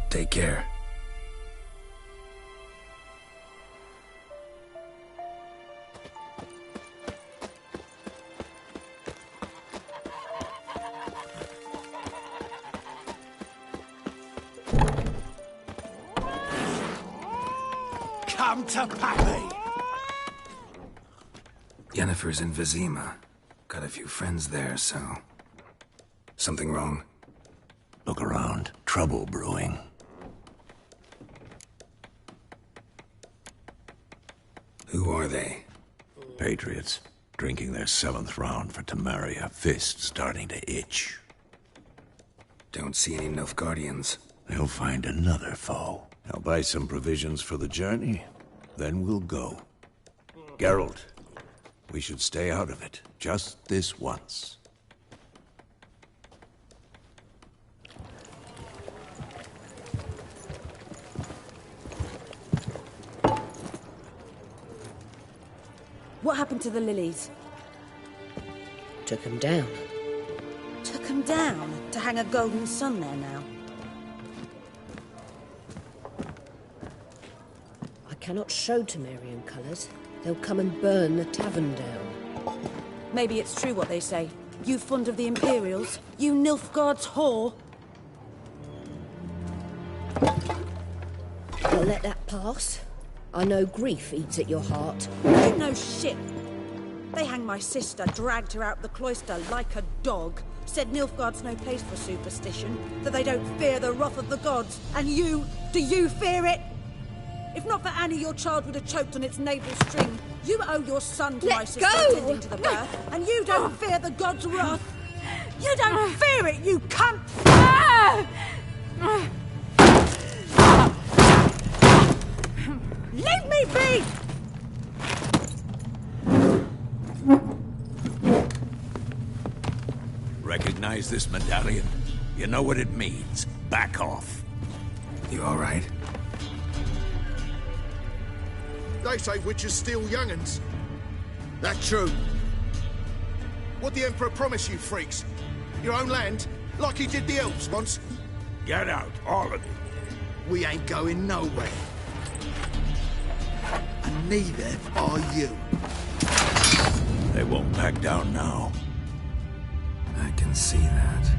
[SPEAKER 5] Take care.
[SPEAKER 16] Come to Pappy!
[SPEAKER 5] Yennefer's in Vizima. Got a few friends there, so... Something wrong?
[SPEAKER 1] Look around. Trouble brewing.
[SPEAKER 5] Who are they?
[SPEAKER 13] Patriots, drinking their 7th round for Temeria, fist starting to itch.
[SPEAKER 5] Don't see any Nilfgaardians.
[SPEAKER 13] They'll find another foe. I'll buy some provisions for the journey, then we'll go. Geralt, we should stay out of it, just this once.
[SPEAKER 15] What happened to the lilies?
[SPEAKER 14] Took him down.
[SPEAKER 15] Took them down to hang a golden sun there now.
[SPEAKER 14] I cannot show Temerian colours. They'll come and burn the tavern down.
[SPEAKER 15] Maybe it's true what they say. You fond of the Imperials? You Nilfgaard's whore?
[SPEAKER 14] I'll let that pass. I know grief eats at your heart.
[SPEAKER 15] You know shit. They hanged my sister, dragged her out the cloister like a dog. Said Nilfgaard's no place for superstition, that they don't fear the wrath of the gods. And you, do you fear it? If not for Annie, your child would have choked on its navel string. You owe your son to my sister attending to the birth, and you don't fear the gods' wrath. You don't fear it, you cunt! Leave me be!
[SPEAKER 13] Recognize this medallion? You know what it means. Back off.
[SPEAKER 5] You all right?
[SPEAKER 16] They say witches steal young'uns. That true. What the Emperor promised you, freaks? Your own land? Like he did the elves once?
[SPEAKER 13] Get out, all of you.
[SPEAKER 16] We ain't going nowhere. And neither are you.
[SPEAKER 13] They won't back down now.
[SPEAKER 5] I can see that.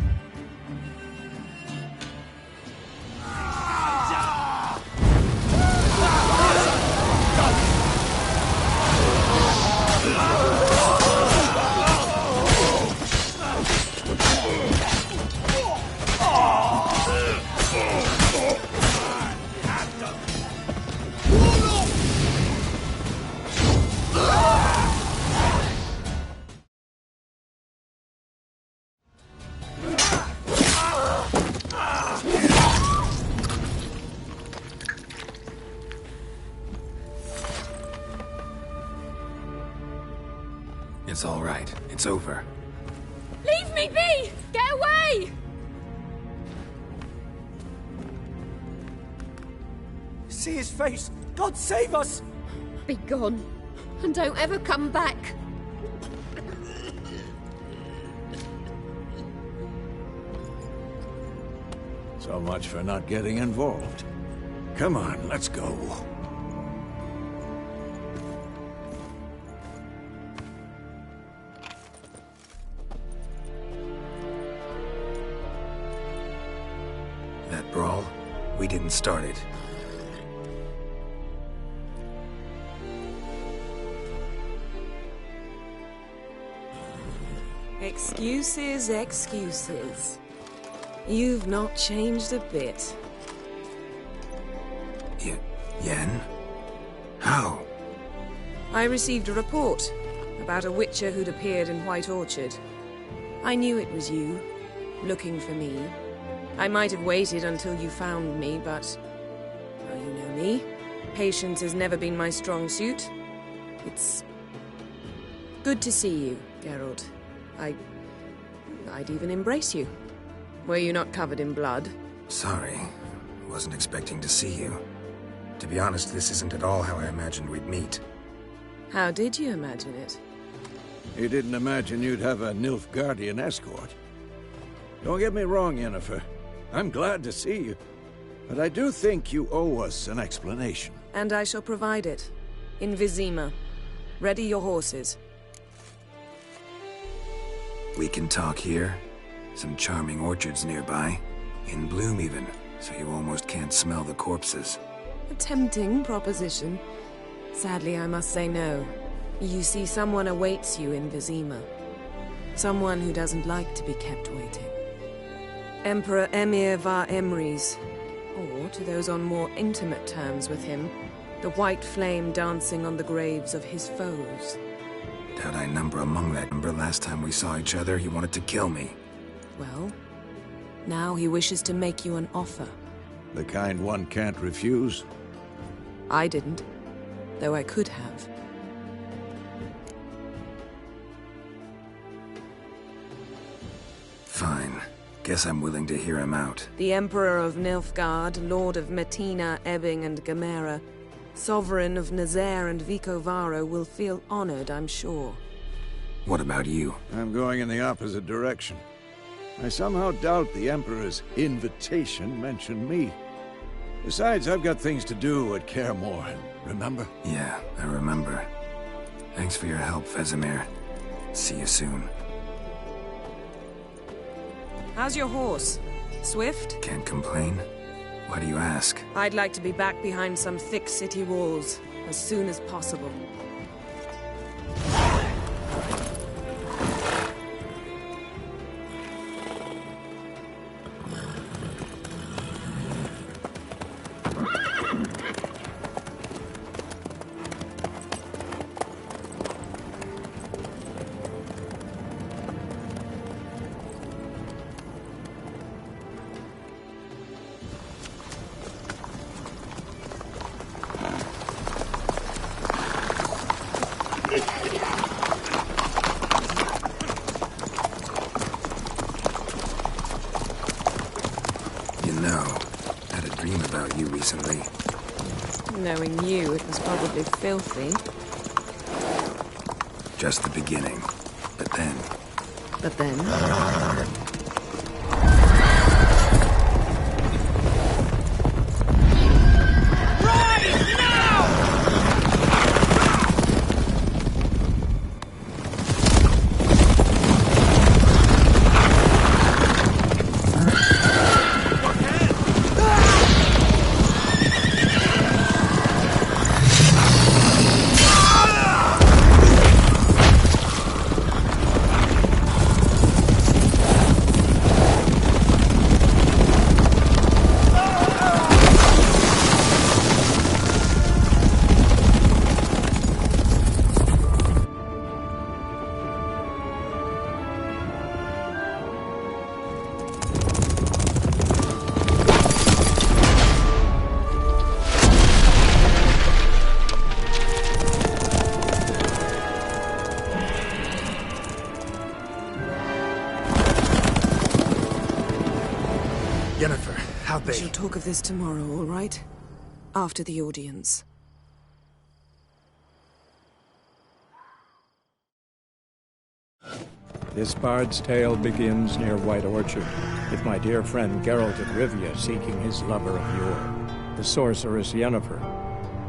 [SPEAKER 5] It's all right. It's over.
[SPEAKER 11] Leave me be! Get away!
[SPEAKER 8] See his face! God save us!
[SPEAKER 11] Be gone, and don't ever come back.
[SPEAKER 13] So much for not getting involved. Come on, let's go.
[SPEAKER 5] That brawl, we didn't start it.
[SPEAKER 19] Excuses, excuses. You've not changed a bit.
[SPEAKER 5] Yen? How?
[SPEAKER 19] I received a report about a witcher who'd appeared in White Orchard. I knew it was you, looking for me. I might have waited until you found me, but... well, you know me. Patience has never been my strong suit. It's... good to see you, Geralt. I'd even embrace you. Were you not covered in blood?
[SPEAKER 5] Sorry. Wasn't expecting to see you. To be honest, this isn't at all how I imagined we'd meet.
[SPEAKER 19] How did you imagine it?
[SPEAKER 13] You didn't imagine you'd have a Nilfgaardian escort. Don't get me wrong, Yennefer. I'm glad to see you. But I do think you owe us an explanation.
[SPEAKER 19] And I shall provide it. In Vizima. Ready your horses.
[SPEAKER 5] We can talk here. Some charming orchards nearby. In bloom even, so you almost can't smell the corpses.
[SPEAKER 19] A tempting proposition. Sadly, I must say no. You see, someone awaits you in Vizima. Someone who doesn't like to be kept waiting. Emperor Emhyr var Emreis, or to those on more intimate terms with him, The white flame dancing on the graves of his foes.
[SPEAKER 5] Doubt I number among that number. Last time we saw each other, he wanted to kill me.
[SPEAKER 19] Well, now he wishes to make you an offer.
[SPEAKER 13] The kind one can't refuse?
[SPEAKER 19] I didn't, though I could have.
[SPEAKER 5] Fine. Guess I'm willing to hear him out.
[SPEAKER 19] The Emperor of Nilfgaard, Lord of Metina, Ebbing, and Gamera, Sovereign of Nazaire and Vicovaro will feel honored, I'm sure.
[SPEAKER 5] What about you?
[SPEAKER 13] I'm going in the opposite direction. I somehow doubt the Emperor's invitation mentioned me. Besides, I've got things to do at Kaer Morhen, remember?
[SPEAKER 5] Yeah, I remember. Thanks for your help, Vesemir. See you soon.
[SPEAKER 19] How's your horse? Swift?
[SPEAKER 5] Can't complain. Why do you ask?
[SPEAKER 19] I'd like to be back behind some thick city walls as soon as possible.
[SPEAKER 5] Recently.
[SPEAKER 19] Knowing you, it was probably filthy.
[SPEAKER 5] Just the beginning. But then...
[SPEAKER 19] But then? We shall talk of this tomorrow, all right? After the audience.
[SPEAKER 2] This bard's tale begins near White Orchard, with my dear friend Geralt of Rivia seeking his lover of yore, the sorceress Yennefer.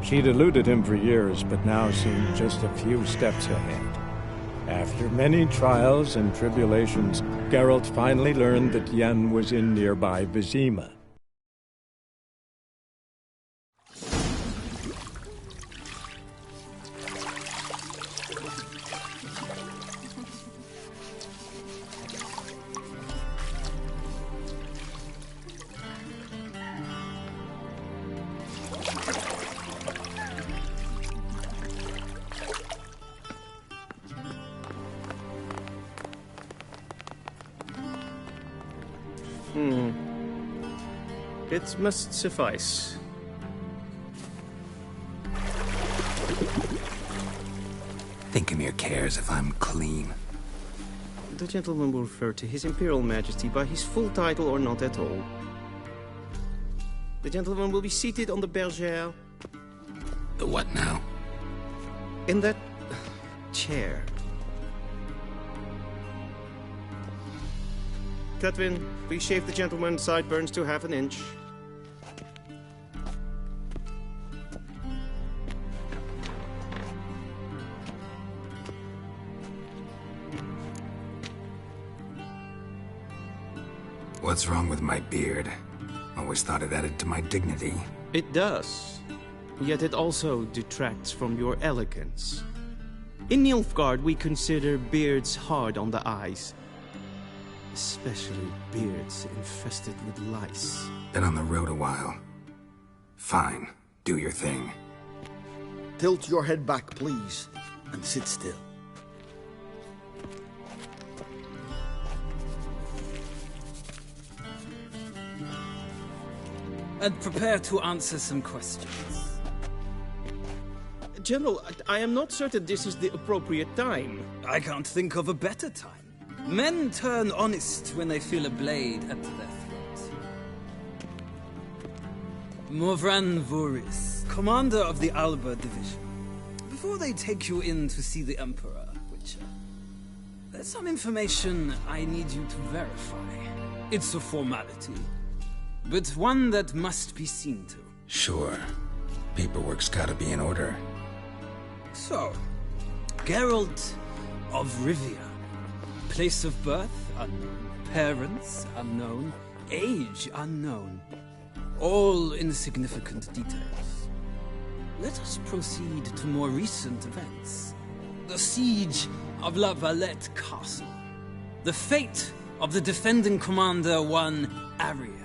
[SPEAKER 2] She'd eluded him for years, but now seemed just a few steps ahead. After many trials and tribulations, Geralt finally learned that Yen was in nearby Vizima.
[SPEAKER 20] It must suffice.
[SPEAKER 5] Thinkamir cares if I'm clean.
[SPEAKER 20] The gentleman will refer to His Imperial Majesty by his full title or not at all. The gentleman will be seated on the bergère.
[SPEAKER 5] The what now?
[SPEAKER 20] In that chair. Cutwin, please shave the gentleman's sideburns to ½ an inch.
[SPEAKER 5] What's wrong with my beard? Always thought it added to my dignity.
[SPEAKER 20] It does. Yet it also detracts from your elegance. In Nilfgaard, we consider beards hard on the eyes. Especially beards infested with lice.
[SPEAKER 5] Been on the road a while. Fine. Do your thing.
[SPEAKER 16] Tilt your head back, please, and sit still.
[SPEAKER 10] And prepare to answer some questions.
[SPEAKER 20] General, I am not certain this is the appropriate time.
[SPEAKER 10] I can't think of a better time. Men turn honest when they feel a blade at their throat. Morvran Voorhis, commander of the Alba Division. Before they take you in to see the Emperor, Witcher, there's some information I need you to verify. It's a formality, but one that must be seen to.
[SPEAKER 5] Sure. Paperwork's gotta be in order.
[SPEAKER 10] So, Geralt of Rivia. Place of birth, unknown. Parents, unknown. Age, unknown. All insignificant details. Let us proceed to more recent events. The siege of La Valette Castle. The fate of the defending commander, one Arian.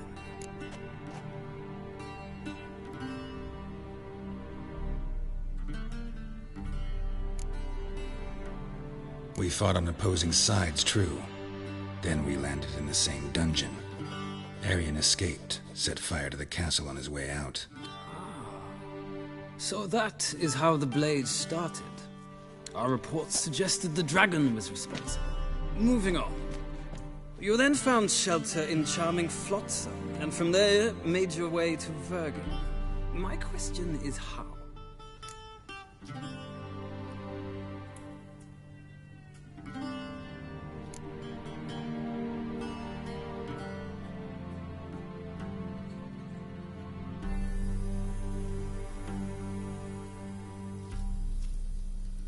[SPEAKER 5] We fought on opposing sides, true. Then we landed in the same dungeon. Arian escaped, set fire to the castle on his way out.
[SPEAKER 10] So that is how the Blade started. Our reports suggested the dragon was responsible. Moving on. You then found shelter in charming Flotsam, and from there made your way to Vergen. My question is how?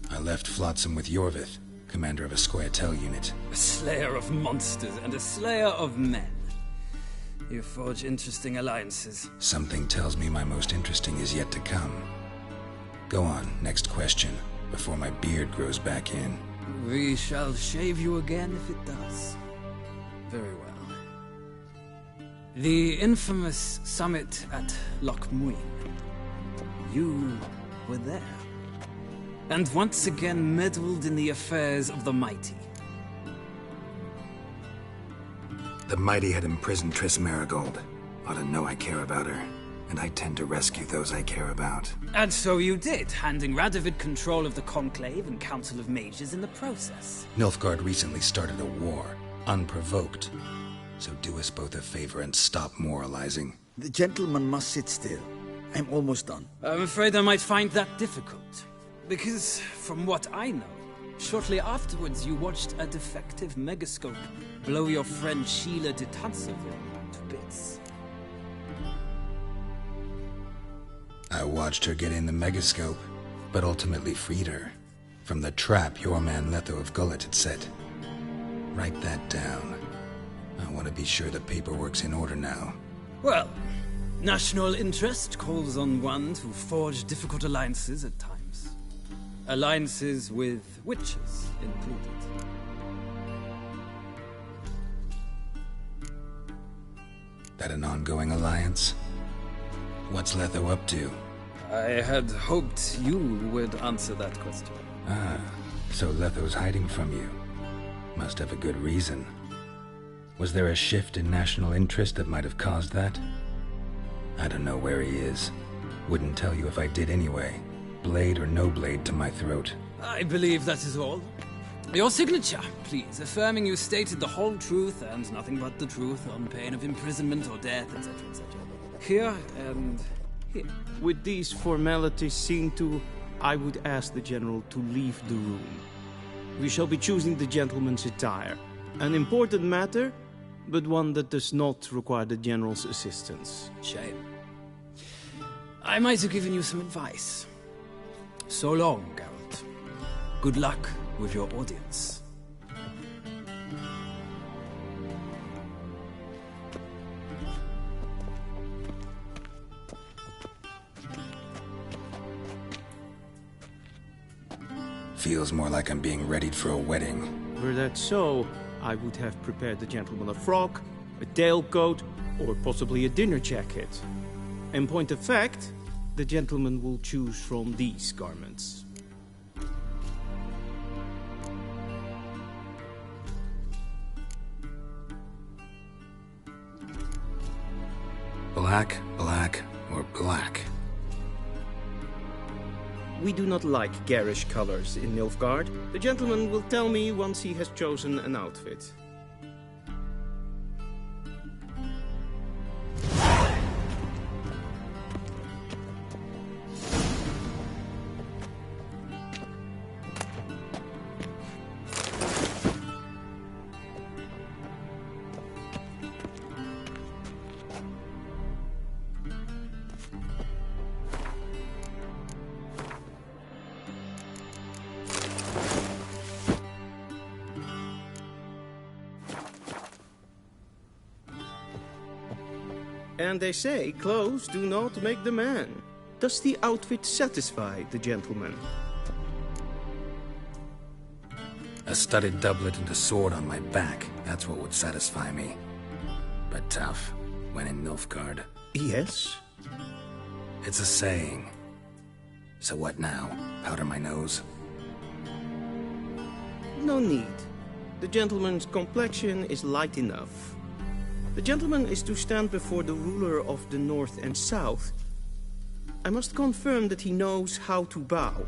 [SPEAKER 5] I left Flotsam with Yorvith, commander of a Scoia'tael unit.
[SPEAKER 10] A slayer of monsters and a slayer of men. You forge interesting alliances.
[SPEAKER 5] Something tells me my most interesting is yet to come. Go on, next question, before my beard grows back in.
[SPEAKER 10] We shall shave you again if it does. Very well. The infamous summit at Loch Muin. You were there. And once again meddled in the affairs of the mighty.
[SPEAKER 5] The mighty had imprisoned Triss Merigold. Ought to know I care about her, and I tend to rescue those I care about.
[SPEAKER 10] And so you did, handing Radovid control of the Conclave and Council of Mages in the process.
[SPEAKER 5] Nilfgaard recently started a war, unprovoked. So do us both a favor and stop moralizing.
[SPEAKER 16] The gentleman must sit still. I'm almost done.
[SPEAKER 10] I'm afraid I might find that difficult. Because, from what I know, shortly afterwards you watched a defective megascope blow your friend Sheila de Tanserville to bits.
[SPEAKER 5] I watched her get in the megascope, but ultimately freed her from the trap your man Letho of Gullet had set. Write that down. I want to be sure the paperwork's in order now.
[SPEAKER 10] Well, national interest calls on one to forge difficult alliances at times. Alliances with witches included.
[SPEAKER 5] That an ongoing alliance? What's Letho up to?
[SPEAKER 10] I had hoped you would answer that question.
[SPEAKER 5] Ah, so Letho's hiding from you. Must have a good reason. Was there a shift in national interest that might have caused that? I don't know where he is. Wouldn't tell you if I did anyway. Blade or no blade to my throat.
[SPEAKER 10] I believe that is all. Your signature, please, affirming you stated the whole truth and nothing but the truth on pain of imprisonment or death, etc., etc. Here and here.
[SPEAKER 20] With these formalities seen to, I would ask the General to leave the room. We shall be choosing the gentleman's attire. An important matter, but one that does not require the General's assistance.
[SPEAKER 10] Shame. I might have given you some advice. So long, Geralt. Good luck with your audience.
[SPEAKER 5] Feels more like I'm being readied for a wedding.
[SPEAKER 20] Were that so, I would have prepared the gentleman a frock, a tailcoat, or possibly a dinner jacket. In point of fact, the gentleman will choose from these garments.
[SPEAKER 5] Black, black, or black?
[SPEAKER 20] We do not like garish colors in Nilfgaard. The gentleman will tell me once he has chosen an outfit. And they say clothes do not make the man. Does the outfit satisfy the gentleman?
[SPEAKER 5] A studded doublet and a sword on my back, that's what would satisfy me. But tough, when in Nilfgaard.
[SPEAKER 20] Yes?
[SPEAKER 5] It's a saying. So what now? Powder my nose?
[SPEAKER 20] No need. The gentleman's complexion is light enough. The gentleman is to stand before the ruler of the North and South. I must confirm that he knows how to bow.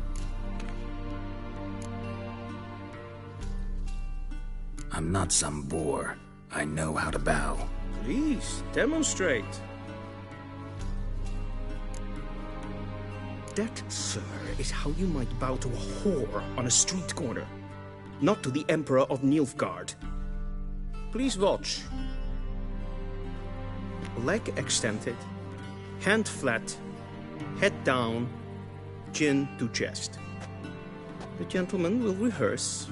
[SPEAKER 5] I'm not some boor. I know how to bow.
[SPEAKER 20] Please, demonstrate. That, sir, is how you might bow to a whore on a street corner. Not to the Emperor of Nilfgaard. Please watch. Leg extended, hand flat, head down, chin to chest. The gentleman will rehearse.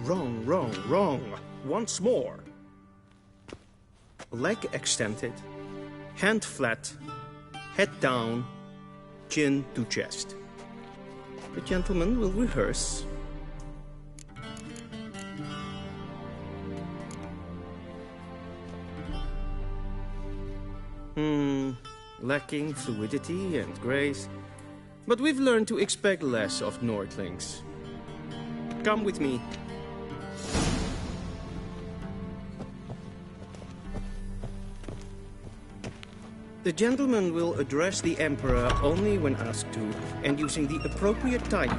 [SPEAKER 20] Wrong, wrong, wrong. Once more. Leg extended, hand flat, head down, chin to chest. The gentleman will rehearse. Lacking fluidity and grace. But we've learned to expect less of Nordlings. Come with me. The gentleman will address the Emperor only when asked to, and using the appropriate title.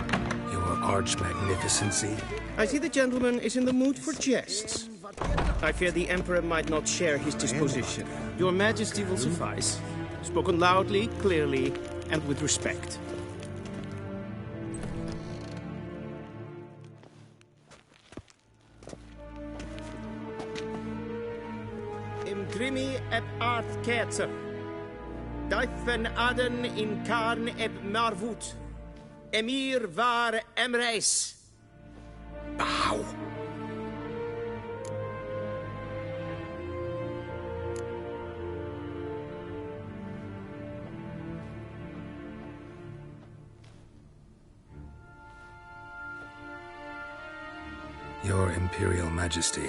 [SPEAKER 5] Your Arch-Magnificency?
[SPEAKER 20] I see the gentleman is in the mood for jests. I fear the Emperor might not share his disposition. Your Majesty will suffice. Spoken loudly, clearly, and with respect. Imgrimi eb art ketzer. Daifen aden in karn eb marvut. Emir var emreis.
[SPEAKER 5] Bow. Your Imperial Majesty.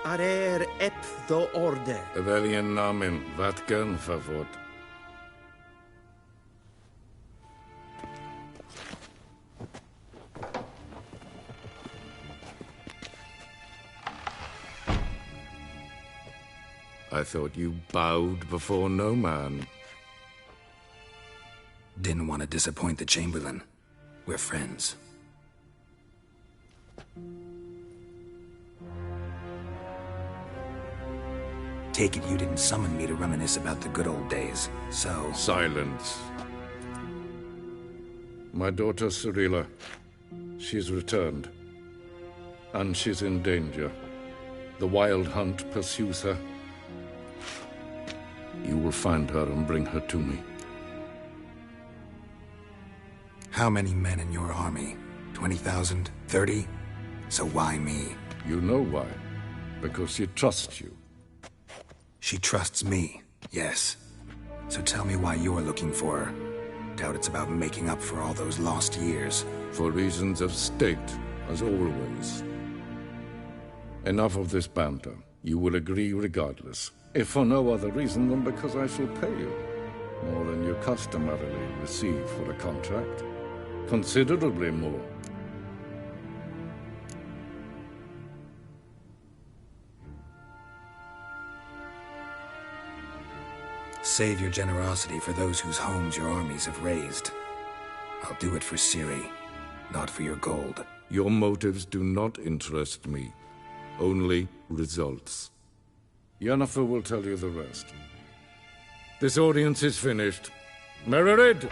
[SPEAKER 20] Arer ep do orde.
[SPEAKER 18] Weljen namen, wat kan favor? I thought you bowed before no man.
[SPEAKER 5] Didn't want to disappoint the Chamberlain. We're friends. Take it you didn't summon me to reminisce about the good old days, so...
[SPEAKER 18] Silence. My daughter Cirilla, she's returned. And she's in danger. The Wild Hunt pursues her. You will find her and bring her to me.
[SPEAKER 5] How many men in your army? 20,000? 30? So why me?
[SPEAKER 18] You know why. Because she trusts you.
[SPEAKER 5] She trusts me, yes. So tell me why you're looking for her. Doubt it's about making up for all those lost years.
[SPEAKER 18] For reasons of state, as always. Enough of this banter. You will agree regardless, if for no other reason than because I shall pay you more than you customarily receive for a contract. Considerably more.
[SPEAKER 5] Save your generosity for those whose homes your armies have razed. I'll do it for Ciri, not for your gold.
[SPEAKER 18] Your motives do not interest me. Only results. Yennefer will tell you the rest. This audience is finished. Mererid!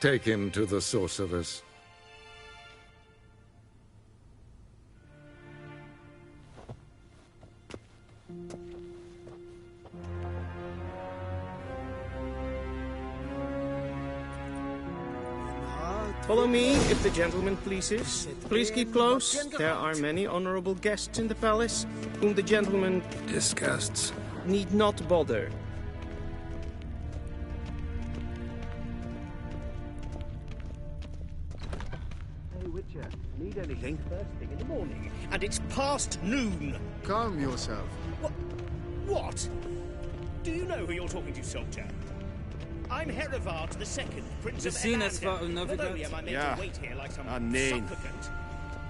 [SPEAKER 18] Take him to the sorceress.
[SPEAKER 20] Follow me, if the gentleman pleases. Please keep close. There are many honorable guests in the palace, whom the gentleman...
[SPEAKER 5] disgusts.
[SPEAKER 20] ...need not bother.
[SPEAKER 9] Hey, Witcher, need anything? First thing in the morning, and it's past noon.
[SPEAKER 21] Calm yourself.
[SPEAKER 9] What? Do you know who you're talking to, soldier? I'm Herivard II, Prince of Ellander. Although am I meant to wait here like some supplicant?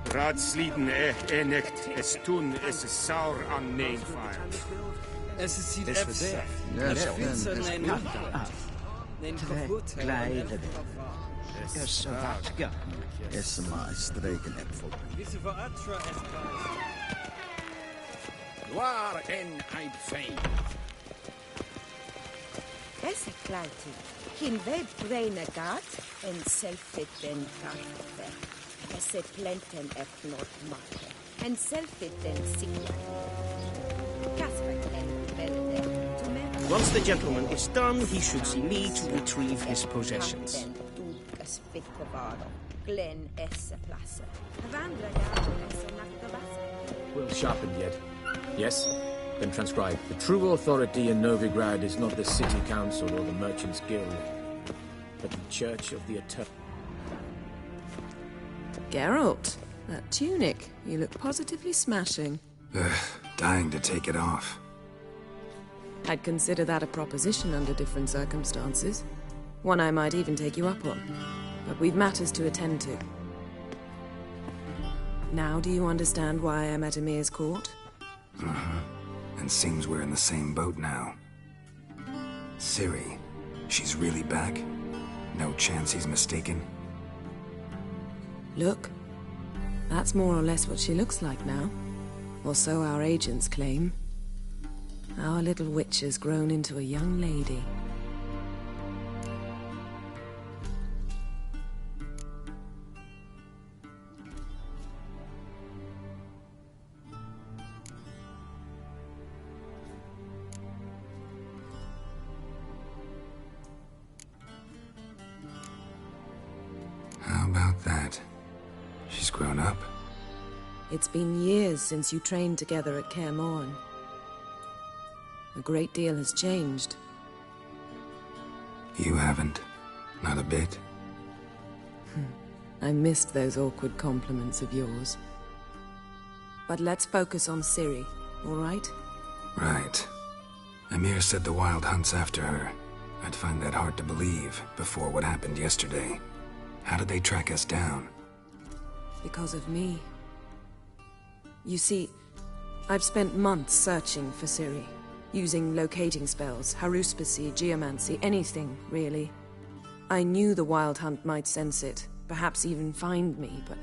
[SPEAKER 6] Raadsliden echt es tun, es is saur aan neenvaar.
[SPEAKER 10] Es ist hier
[SPEAKER 21] Yes,
[SPEAKER 22] Kleine es vatka, es maar streken heb voor.
[SPEAKER 7] Waar en uit fijn.
[SPEAKER 12] Esse kleiti, kin web brain gat, en selfit den kaffe. Esse plenten ef not makke, en selfit den sikla. Kasper en velde.
[SPEAKER 20] Once the gentleman is done, he should see me to retrieve his possessions.
[SPEAKER 12] Glen esse plasse.
[SPEAKER 23] Well sharpened yet. Yes? Then transcribe. The true authority in Novigrad is not the city council or the merchants' guild, but the Church of the Eternal.
[SPEAKER 19] Geralt, that tunic. You look positively smashing.
[SPEAKER 5] Dying to take it off.
[SPEAKER 19] I'd consider that a proposition under different circumstances. One I might even take you up on. But we've matters to attend to. Now do you understand why I'm at Emir's court?
[SPEAKER 5] Uh-huh. And seems we're in the same boat now. Ciri, she's really back? No chance he's mistaken?
[SPEAKER 19] Look. That's more or less what she looks like now. Or so our agents claim. Our little witch has grown into a young lady.
[SPEAKER 5] How about that? She's grown up?
[SPEAKER 19] It's been years since you trained together at Kaer Morhen. A great deal has changed.
[SPEAKER 5] You haven't. Not a bit.
[SPEAKER 19] I missed those awkward compliments of yours. But let's focus on Ciri, all right?
[SPEAKER 5] Right. Emir said the Wild Hunt's after her. I'd find that hard to believe before what happened yesterday. How did they track us down?
[SPEAKER 19] Because of me. You see, I've spent months searching for Ciri. Using locating spells, haruspicy, geomancy, anything, really. I knew the Wild Hunt might sense it, perhaps even find me, but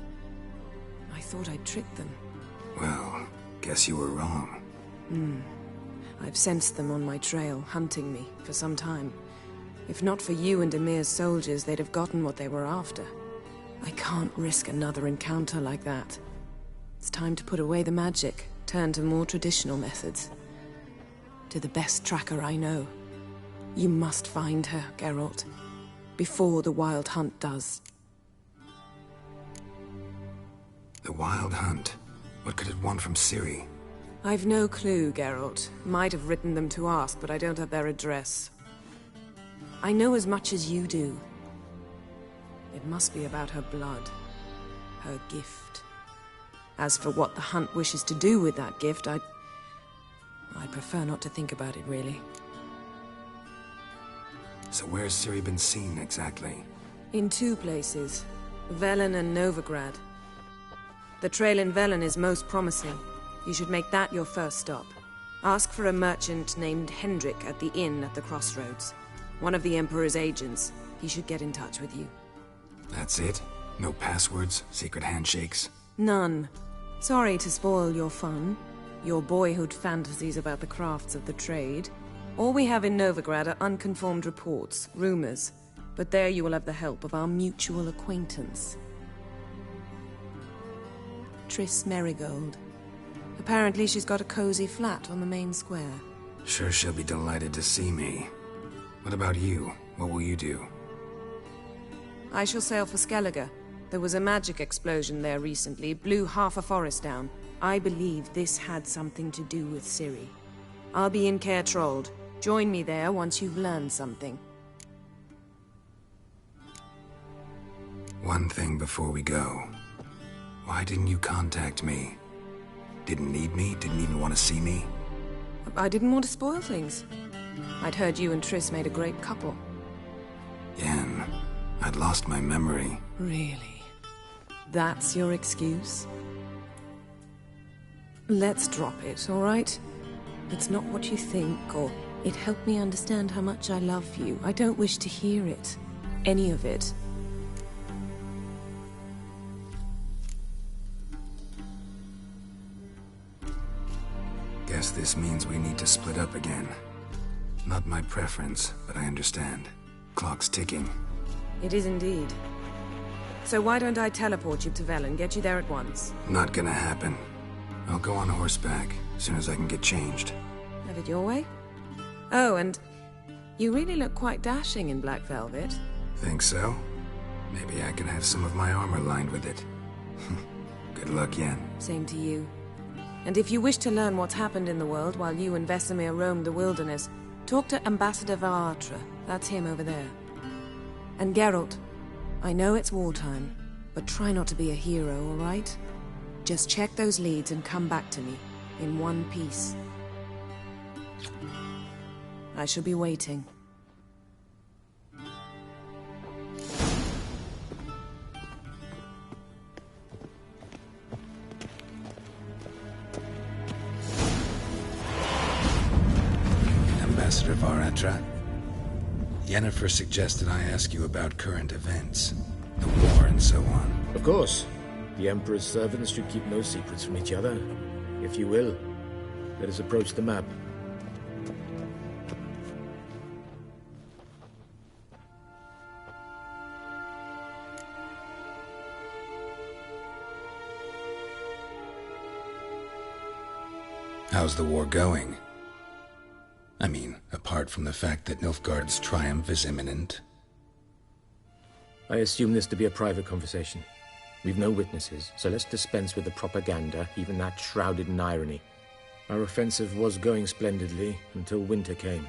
[SPEAKER 19] I thought I'd tricked them.
[SPEAKER 5] Well, guess you were wrong.
[SPEAKER 19] I've sensed them on my trail, hunting me, for some time. If not for you and Emir's soldiers, they'd have gotten what they were after. I can't risk another encounter like that. It's time to put away the magic, turn to more traditional methods. To the best tracker I know. You must find her, Geralt. Before the Wild Hunt does.
[SPEAKER 5] The Wild Hunt? What could it want from Ciri?
[SPEAKER 19] I've no clue, Geralt. Might have written them to ask, but I don't have their address. I know as much as you do. It must be about her blood. Her gift. As for what the Hunt wishes to do with that gift, I prefer not to think about it, really.
[SPEAKER 5] So where's Ciri been seen, exactly?
[SPEAKER 19] In 2 places. Velen and Novigrad. The trail in Velen is most promising. You should make that your first stop. Ask for a merchant named Hendrik at the inn at the crossroads. One of the Emperor's agents. He should get in touch with you.
[SPEAKER 5] That's it? No passwords? Secret handshakes?
[SPEAKER 19] None. Sorry to spoil your fun. Your boyhood fantasies about the crafts of the trade. All we have in Novigrad are unconfirmed reports, rumors. But there you will have the help of our mutual acquaintance. Triss Merigold. Apparently she's got a cozy flat on the main square.
[SPEAKER 5] Sure she'll be delighted to see me. What about you? What will you do?
[SPEAKER 19] I shall sail for Skellige. There was a magic explosion there recently, blew half a forest down. I believe this had something to do with Ciri. I'll be in Caer Trolde. Join me there once you've learned something.
[SPEAKER 5] One thing before we go. Why didn't you contact me? Didn't need me? Didn't even want to see me?
[SPEAKER 19] I didn't want to spoil things. I'd heard you and Triss made a great couple.
[SPEAKER 5] Yen, I'd lost my memory.
[SPEAKER 19] Really? That's your excuse? Let's drop it, all right? It's not what you think, or it helped me understand how much I love you. I don't wish to hear it. Any of it.
[SPEAKER 5] Guess this means we need to split up again. Not my preference, but I understand. Clock's ticking.
[SPEAKER 19] It is indeed. So why don't I teleport you to Velen, get you there at once?
[SPEAKER 5] Not gonna happen. I'll go on horseback, as soon as I can get changed.
[SPEAKER 19] Have it your way? Oh, and you really look quite dashing in black velvet.
[SPEAKER 5] Think so? Maybe I can have some of my armor lined with it. Good luck, Yen.
[SPEAKER 19] Same to you. And if you wish to learn what's happened in the world while you and Vesemir roamed the wilderness, talk to Ambassador Varatra. That's him over there. And Geralt, I know it's wartime, but try not to be a hero, all right? Just check those leads and come back to me, in one piece. I shall be waiting.
[SPEAKER 5] Ambassador Varatra, Yennefer suggested I ask you about current events, the war and so on.
[SPEAKER 23] Of course. The Emperor's servants should keep no secrets from each other. If you will, let us approach the map.
[SPEAKER 5] How's the war going? I mean, apart from the fact that Nilfgaard's triumph is imminent.
[SPEAKER 23] I assume this to be a private conversation. We've no witnesses, so let's dispense with the propaganda, even that shrouded in irony. Our offensive was going splendidly until winter came.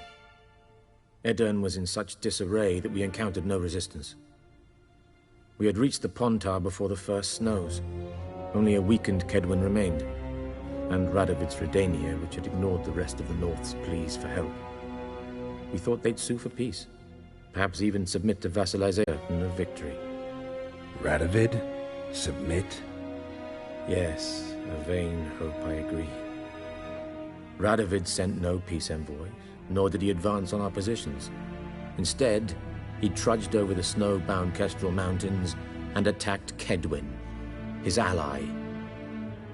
[SPEAKER 23] Edirn was in such disarray that we encountered no resistance. We had reached the Pontar before the first snows. Only a weakened Kedwen remained, and Radovid's Redania, which had ignored the rest of the North's pleas for help. We thought they'd sue for peace, perhaps even submit to vassalization of victory.
[SPEAKER 5] Radovid? Submit?
[SPEAKER 23] Yes, a vain hope, I agree. Radovid sent no peace envoys, nor did he advance on our positions. Instead, he trudged over the snow-bound Kestrel Mountains and attacked Kedwen, his ally.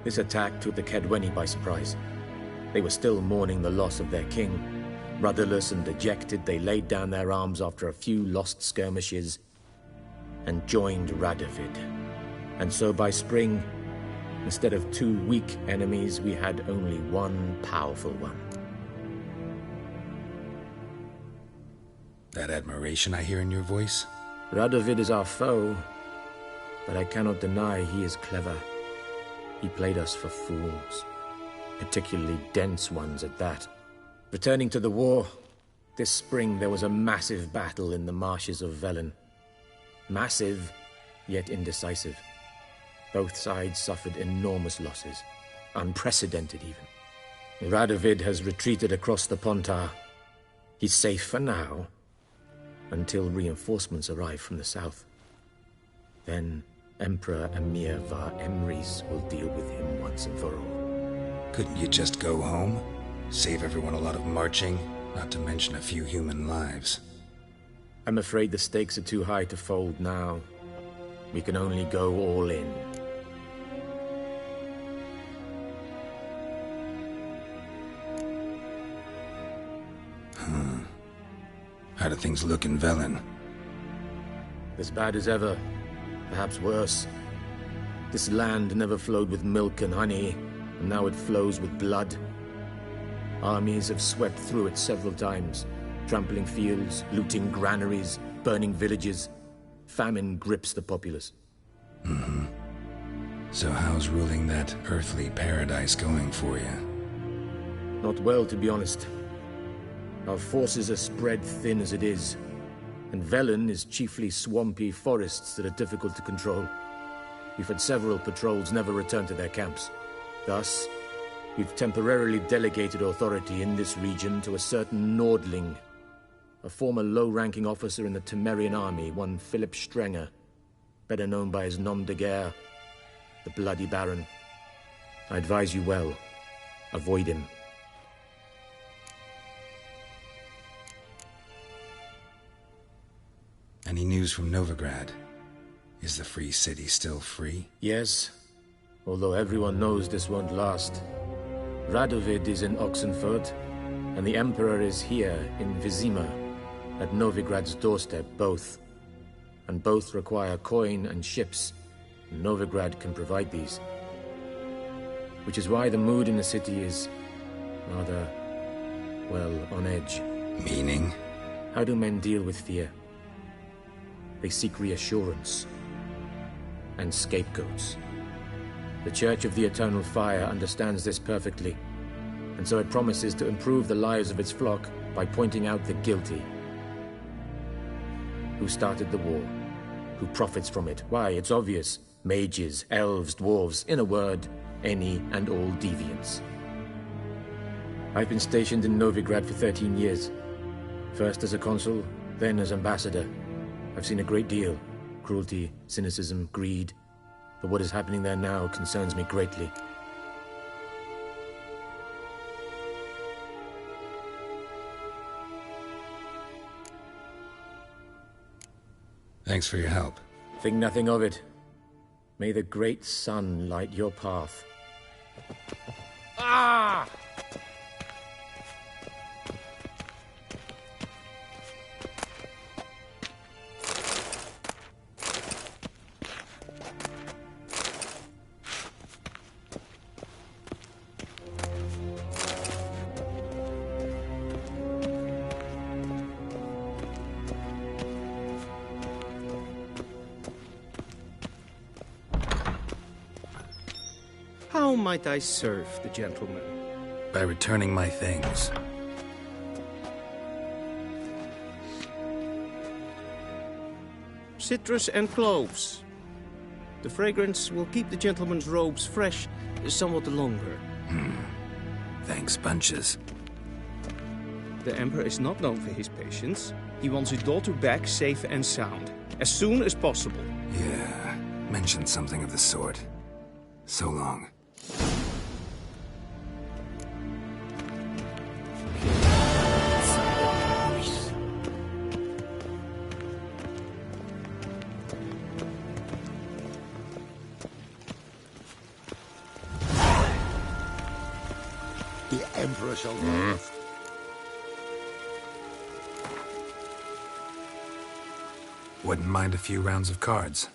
[SPEAKER 23] This attack took the Kedweni by surprise. They were still mourning the loss of their king. Rudderless and dejected, they laid down their arms after a few lost skirmishes and joined Radovid. And so by spring, instead of 2 weak enemies, we had only one powerful one.
[SPEAKER 5] That admiration I hear in your voice?
[SPEAKER 23] Radovid is our foe, but I cannot deny he is clever. He played us for fools, particularly dense ones at that. Returning to the war, This spring there was a massive battle in the marshes of Velen. Massive, yet indecisive. Both sides suffered enormous losses. Unprecedented, even. Radovid has retreated across the Pontar. He's safe for now, until reinforcements arrive from the south. Then Emperor Emir var Emrys will deal with him once and for all.
[SPEAKER 5] Couldn't you just go home? Save everyone a lot of marching, not to mention a few human lives.
[SPEAKER 23] I'm afraid the stakes are too high to fold now. We can only go all in.
[SPEAKER 5] How do things look in Velen?
[SPEAKER 23] As bad as ever. Perhaps worse. This land never flowed with milk and honey, and now it flows with blood. Armies have swept through it several times, trampling fields, looting granaries, burning villages. Famine grips the populace.
[SPEAKER 5] Mm-hmm. So how's ruling that earthly paradise going for you?
[SPEAKER 23] Not well, to be honest. Our forces are spread thin as it is, and Velen is chiefly swampy forests that are difficult to control. We've had several patrols never return to their camps. Thus, we've temporarily delegated authority in this region to a certain Nordling, a former low-ranking officer in the Temerian army, one Philip Strenger, better known by his nom de guerre, the Bloody Baron. I advise you well. Avoid him.
[SPEAKER 5] Any news from Novigrad? Is the Free City still free?
[SPEAKER 23] Yes, although everyone knows this won't last. Radovid is in Oxenfurt, and the Emperor is here in Vizima, at Novigrad's doorstep, both. And both require coin and ships, and Novigrad can provide these. Which is why the mood in the city is rather, well, on edge.
[SPEAKER 5] Meaning?
[SPEAKER 23] How do men deal with fear? They seek reassurance and scapegoats. The Church of the Eternal Fire understands this perfectly, and so it promises to improve the lives of its flock by pointing out the guilty. Who started the war? Who profits from it? Why, it's obvious. Mages, elves, dwarves, in a word, any and all deviants. I've been stationed in Novigrad for 13 years. First as a consul, then as ambassador. I've seen a great deal. Cruelty, cynicism, greed. But what is happening there now concerns me greatly.
[SPEAKER 5] Thanks for your help.
[SPEAKER 23] Think nothing of it. May the great sun light your path. Ah!
[SPEAKER 20] How might I serve the gentleman?
[SPEAKER 5] By returning my things.
[SPEAKER 20] Citrus and cloves. The fragrance will keep the gentleman's robes fresh somewhat longer.
[SPEAKER 5] Thanks, bunches.
[SPEAKER 20] The Emperor is not known for his patience. He wants his daughter back safe and sound, as soon as possible.
[SPEAKER 5] Yeah, mentioned something of the sort. So long.
[SPEAKER 16] The Emperor shall live.
[SPEAKER 5] Wouldn't mind a few rounds of cards.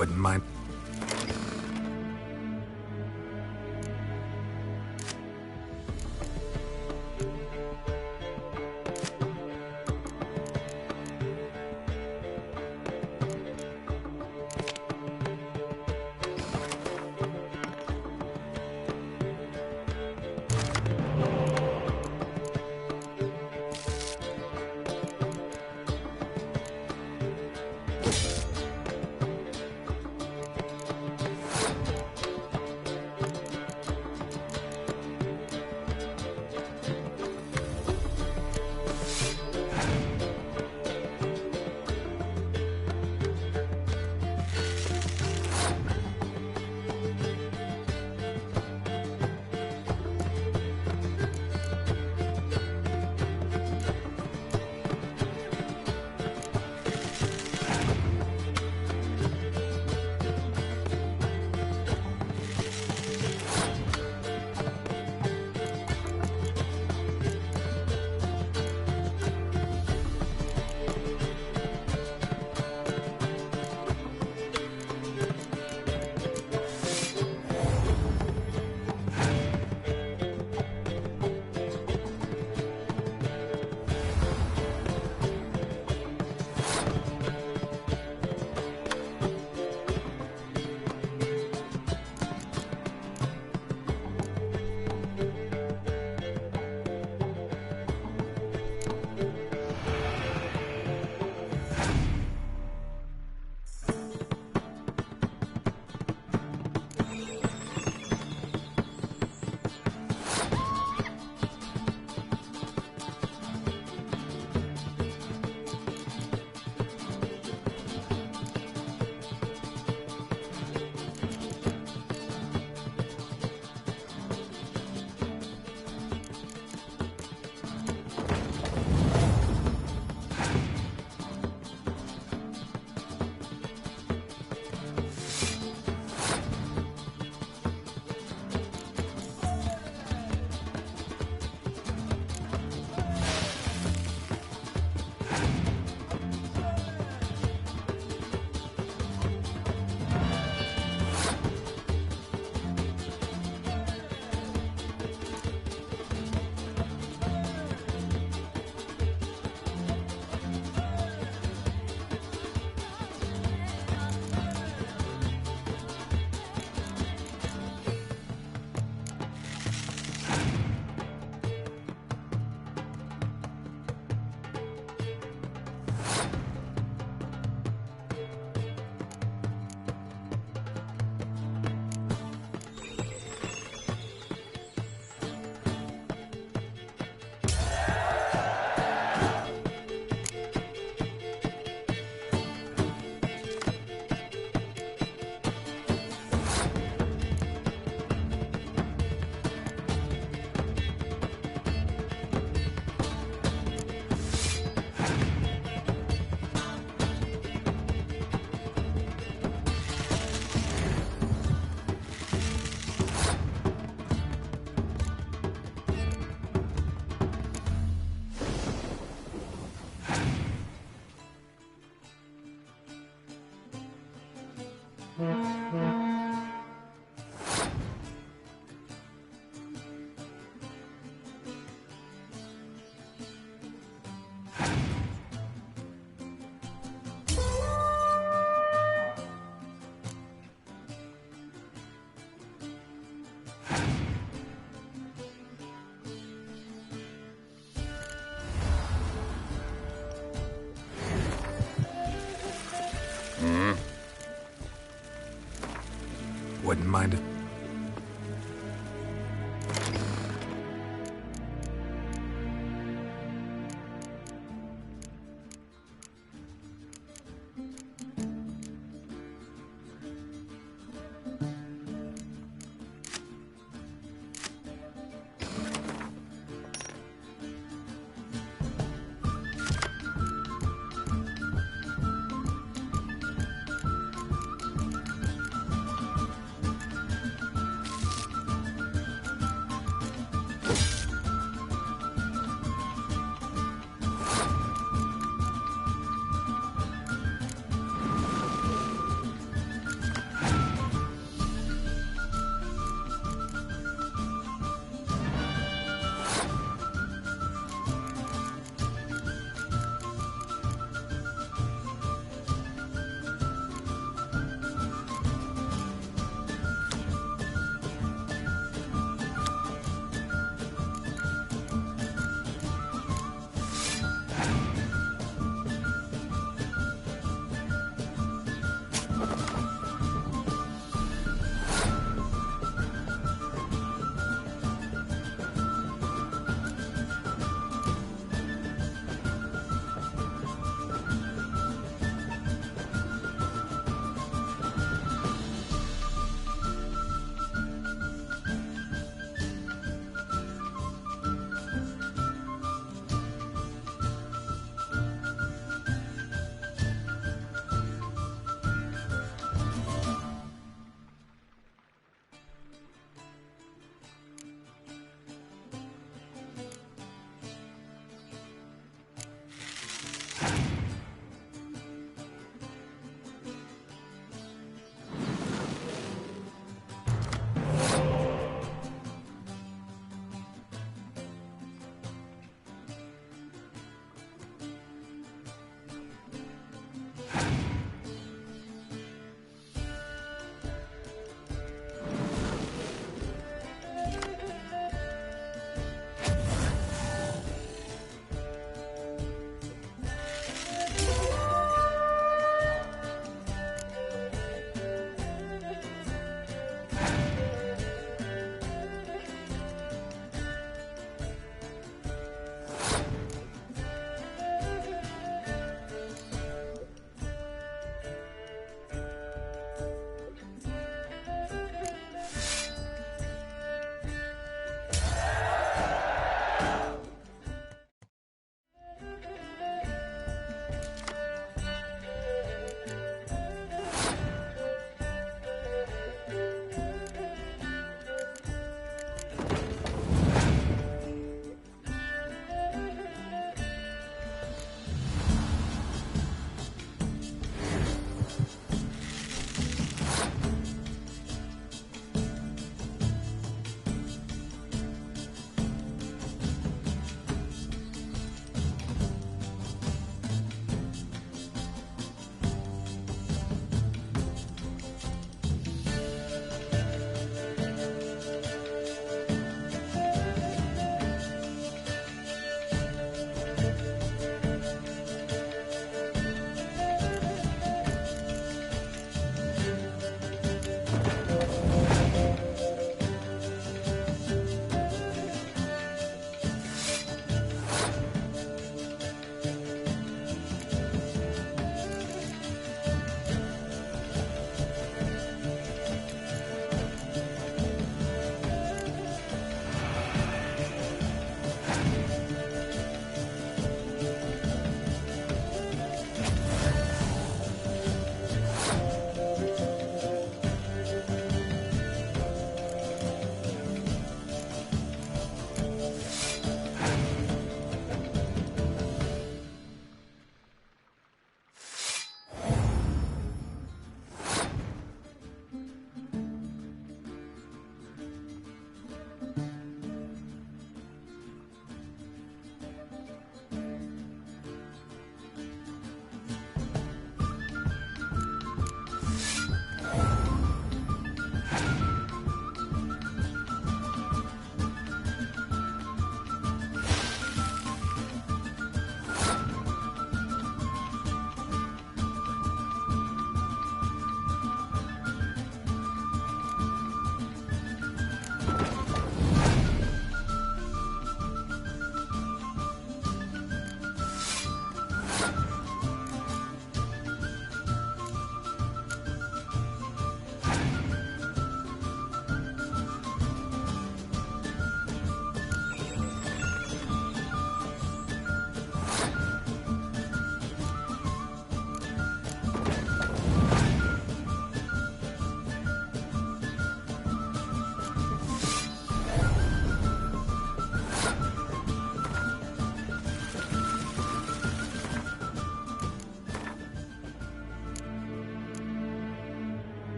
[SPEAKER 5] Wouldn't mind. Wouldn't mind it.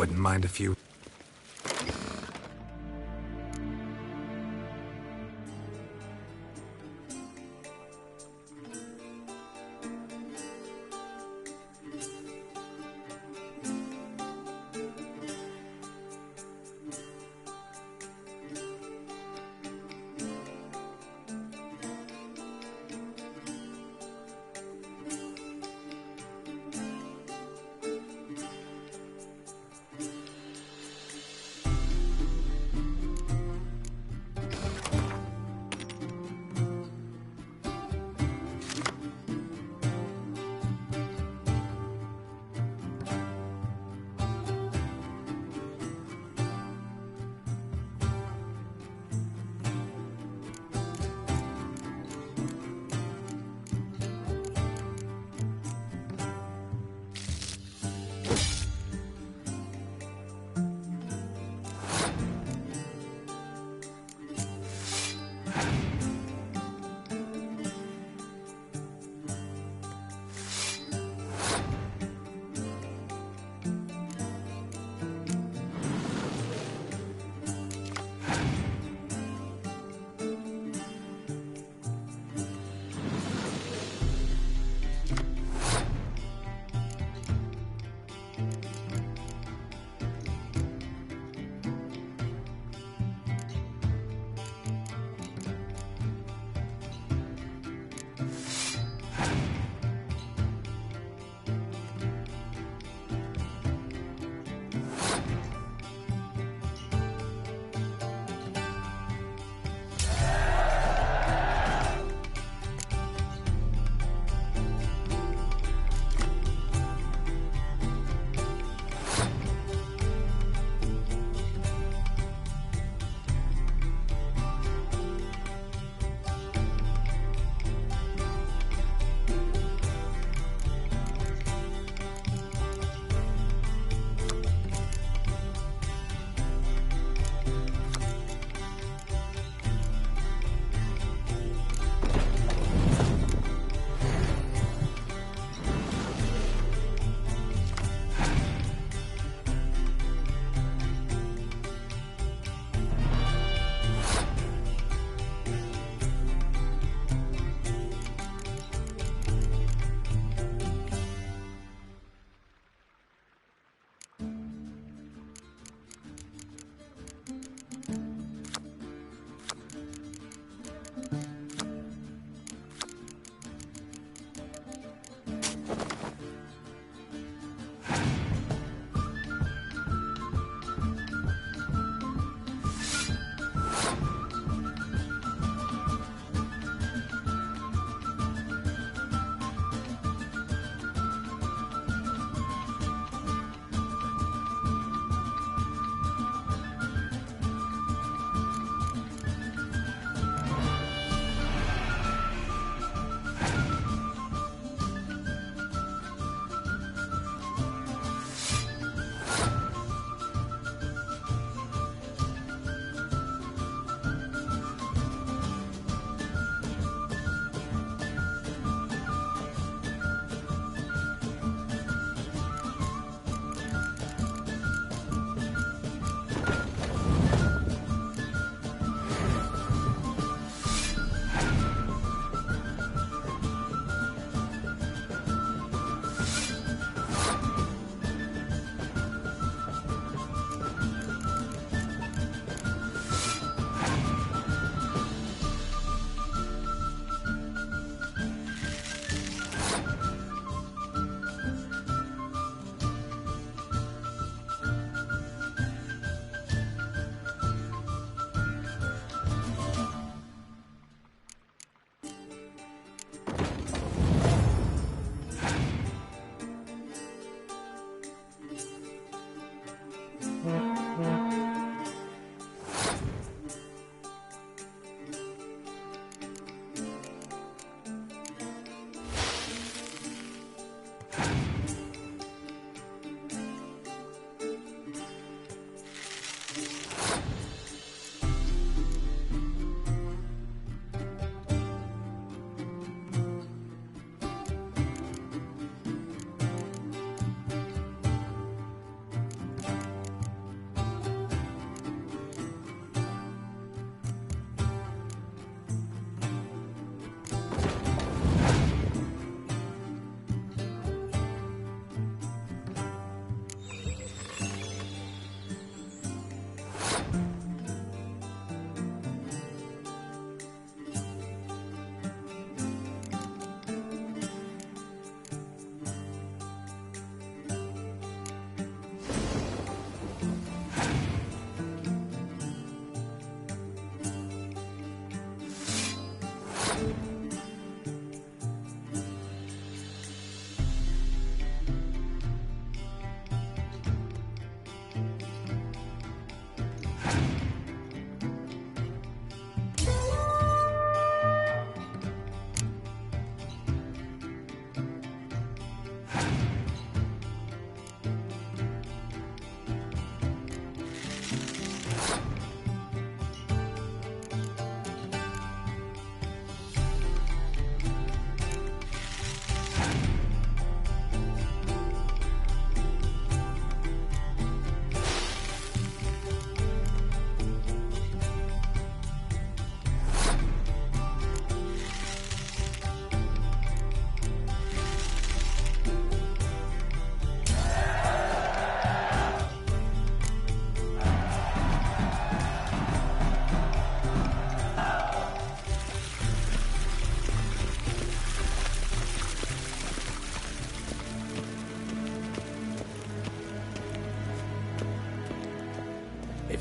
[SPEAKER 3] wouldn't mind if you...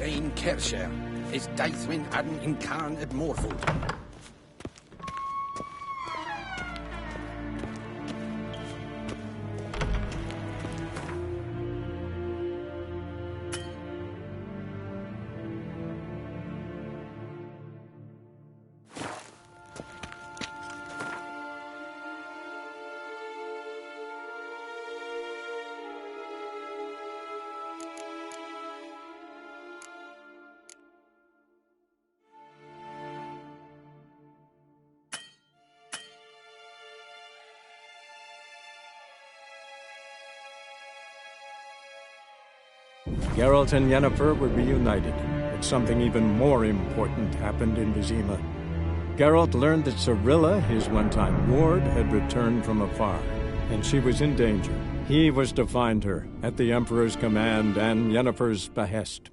[SPEAKER 3] Vain Kershare, is Deithwyn hadn't incarnate Morfold.
[SPEAKER 2] Geralt and Yennefer were reunited, but something even more important happened in Vizima. Geralt learned that Cirilla, his one-time ward, had returned from afar, and she was in danger. He was to find her, at the Emperor's command and Yennefer's behest.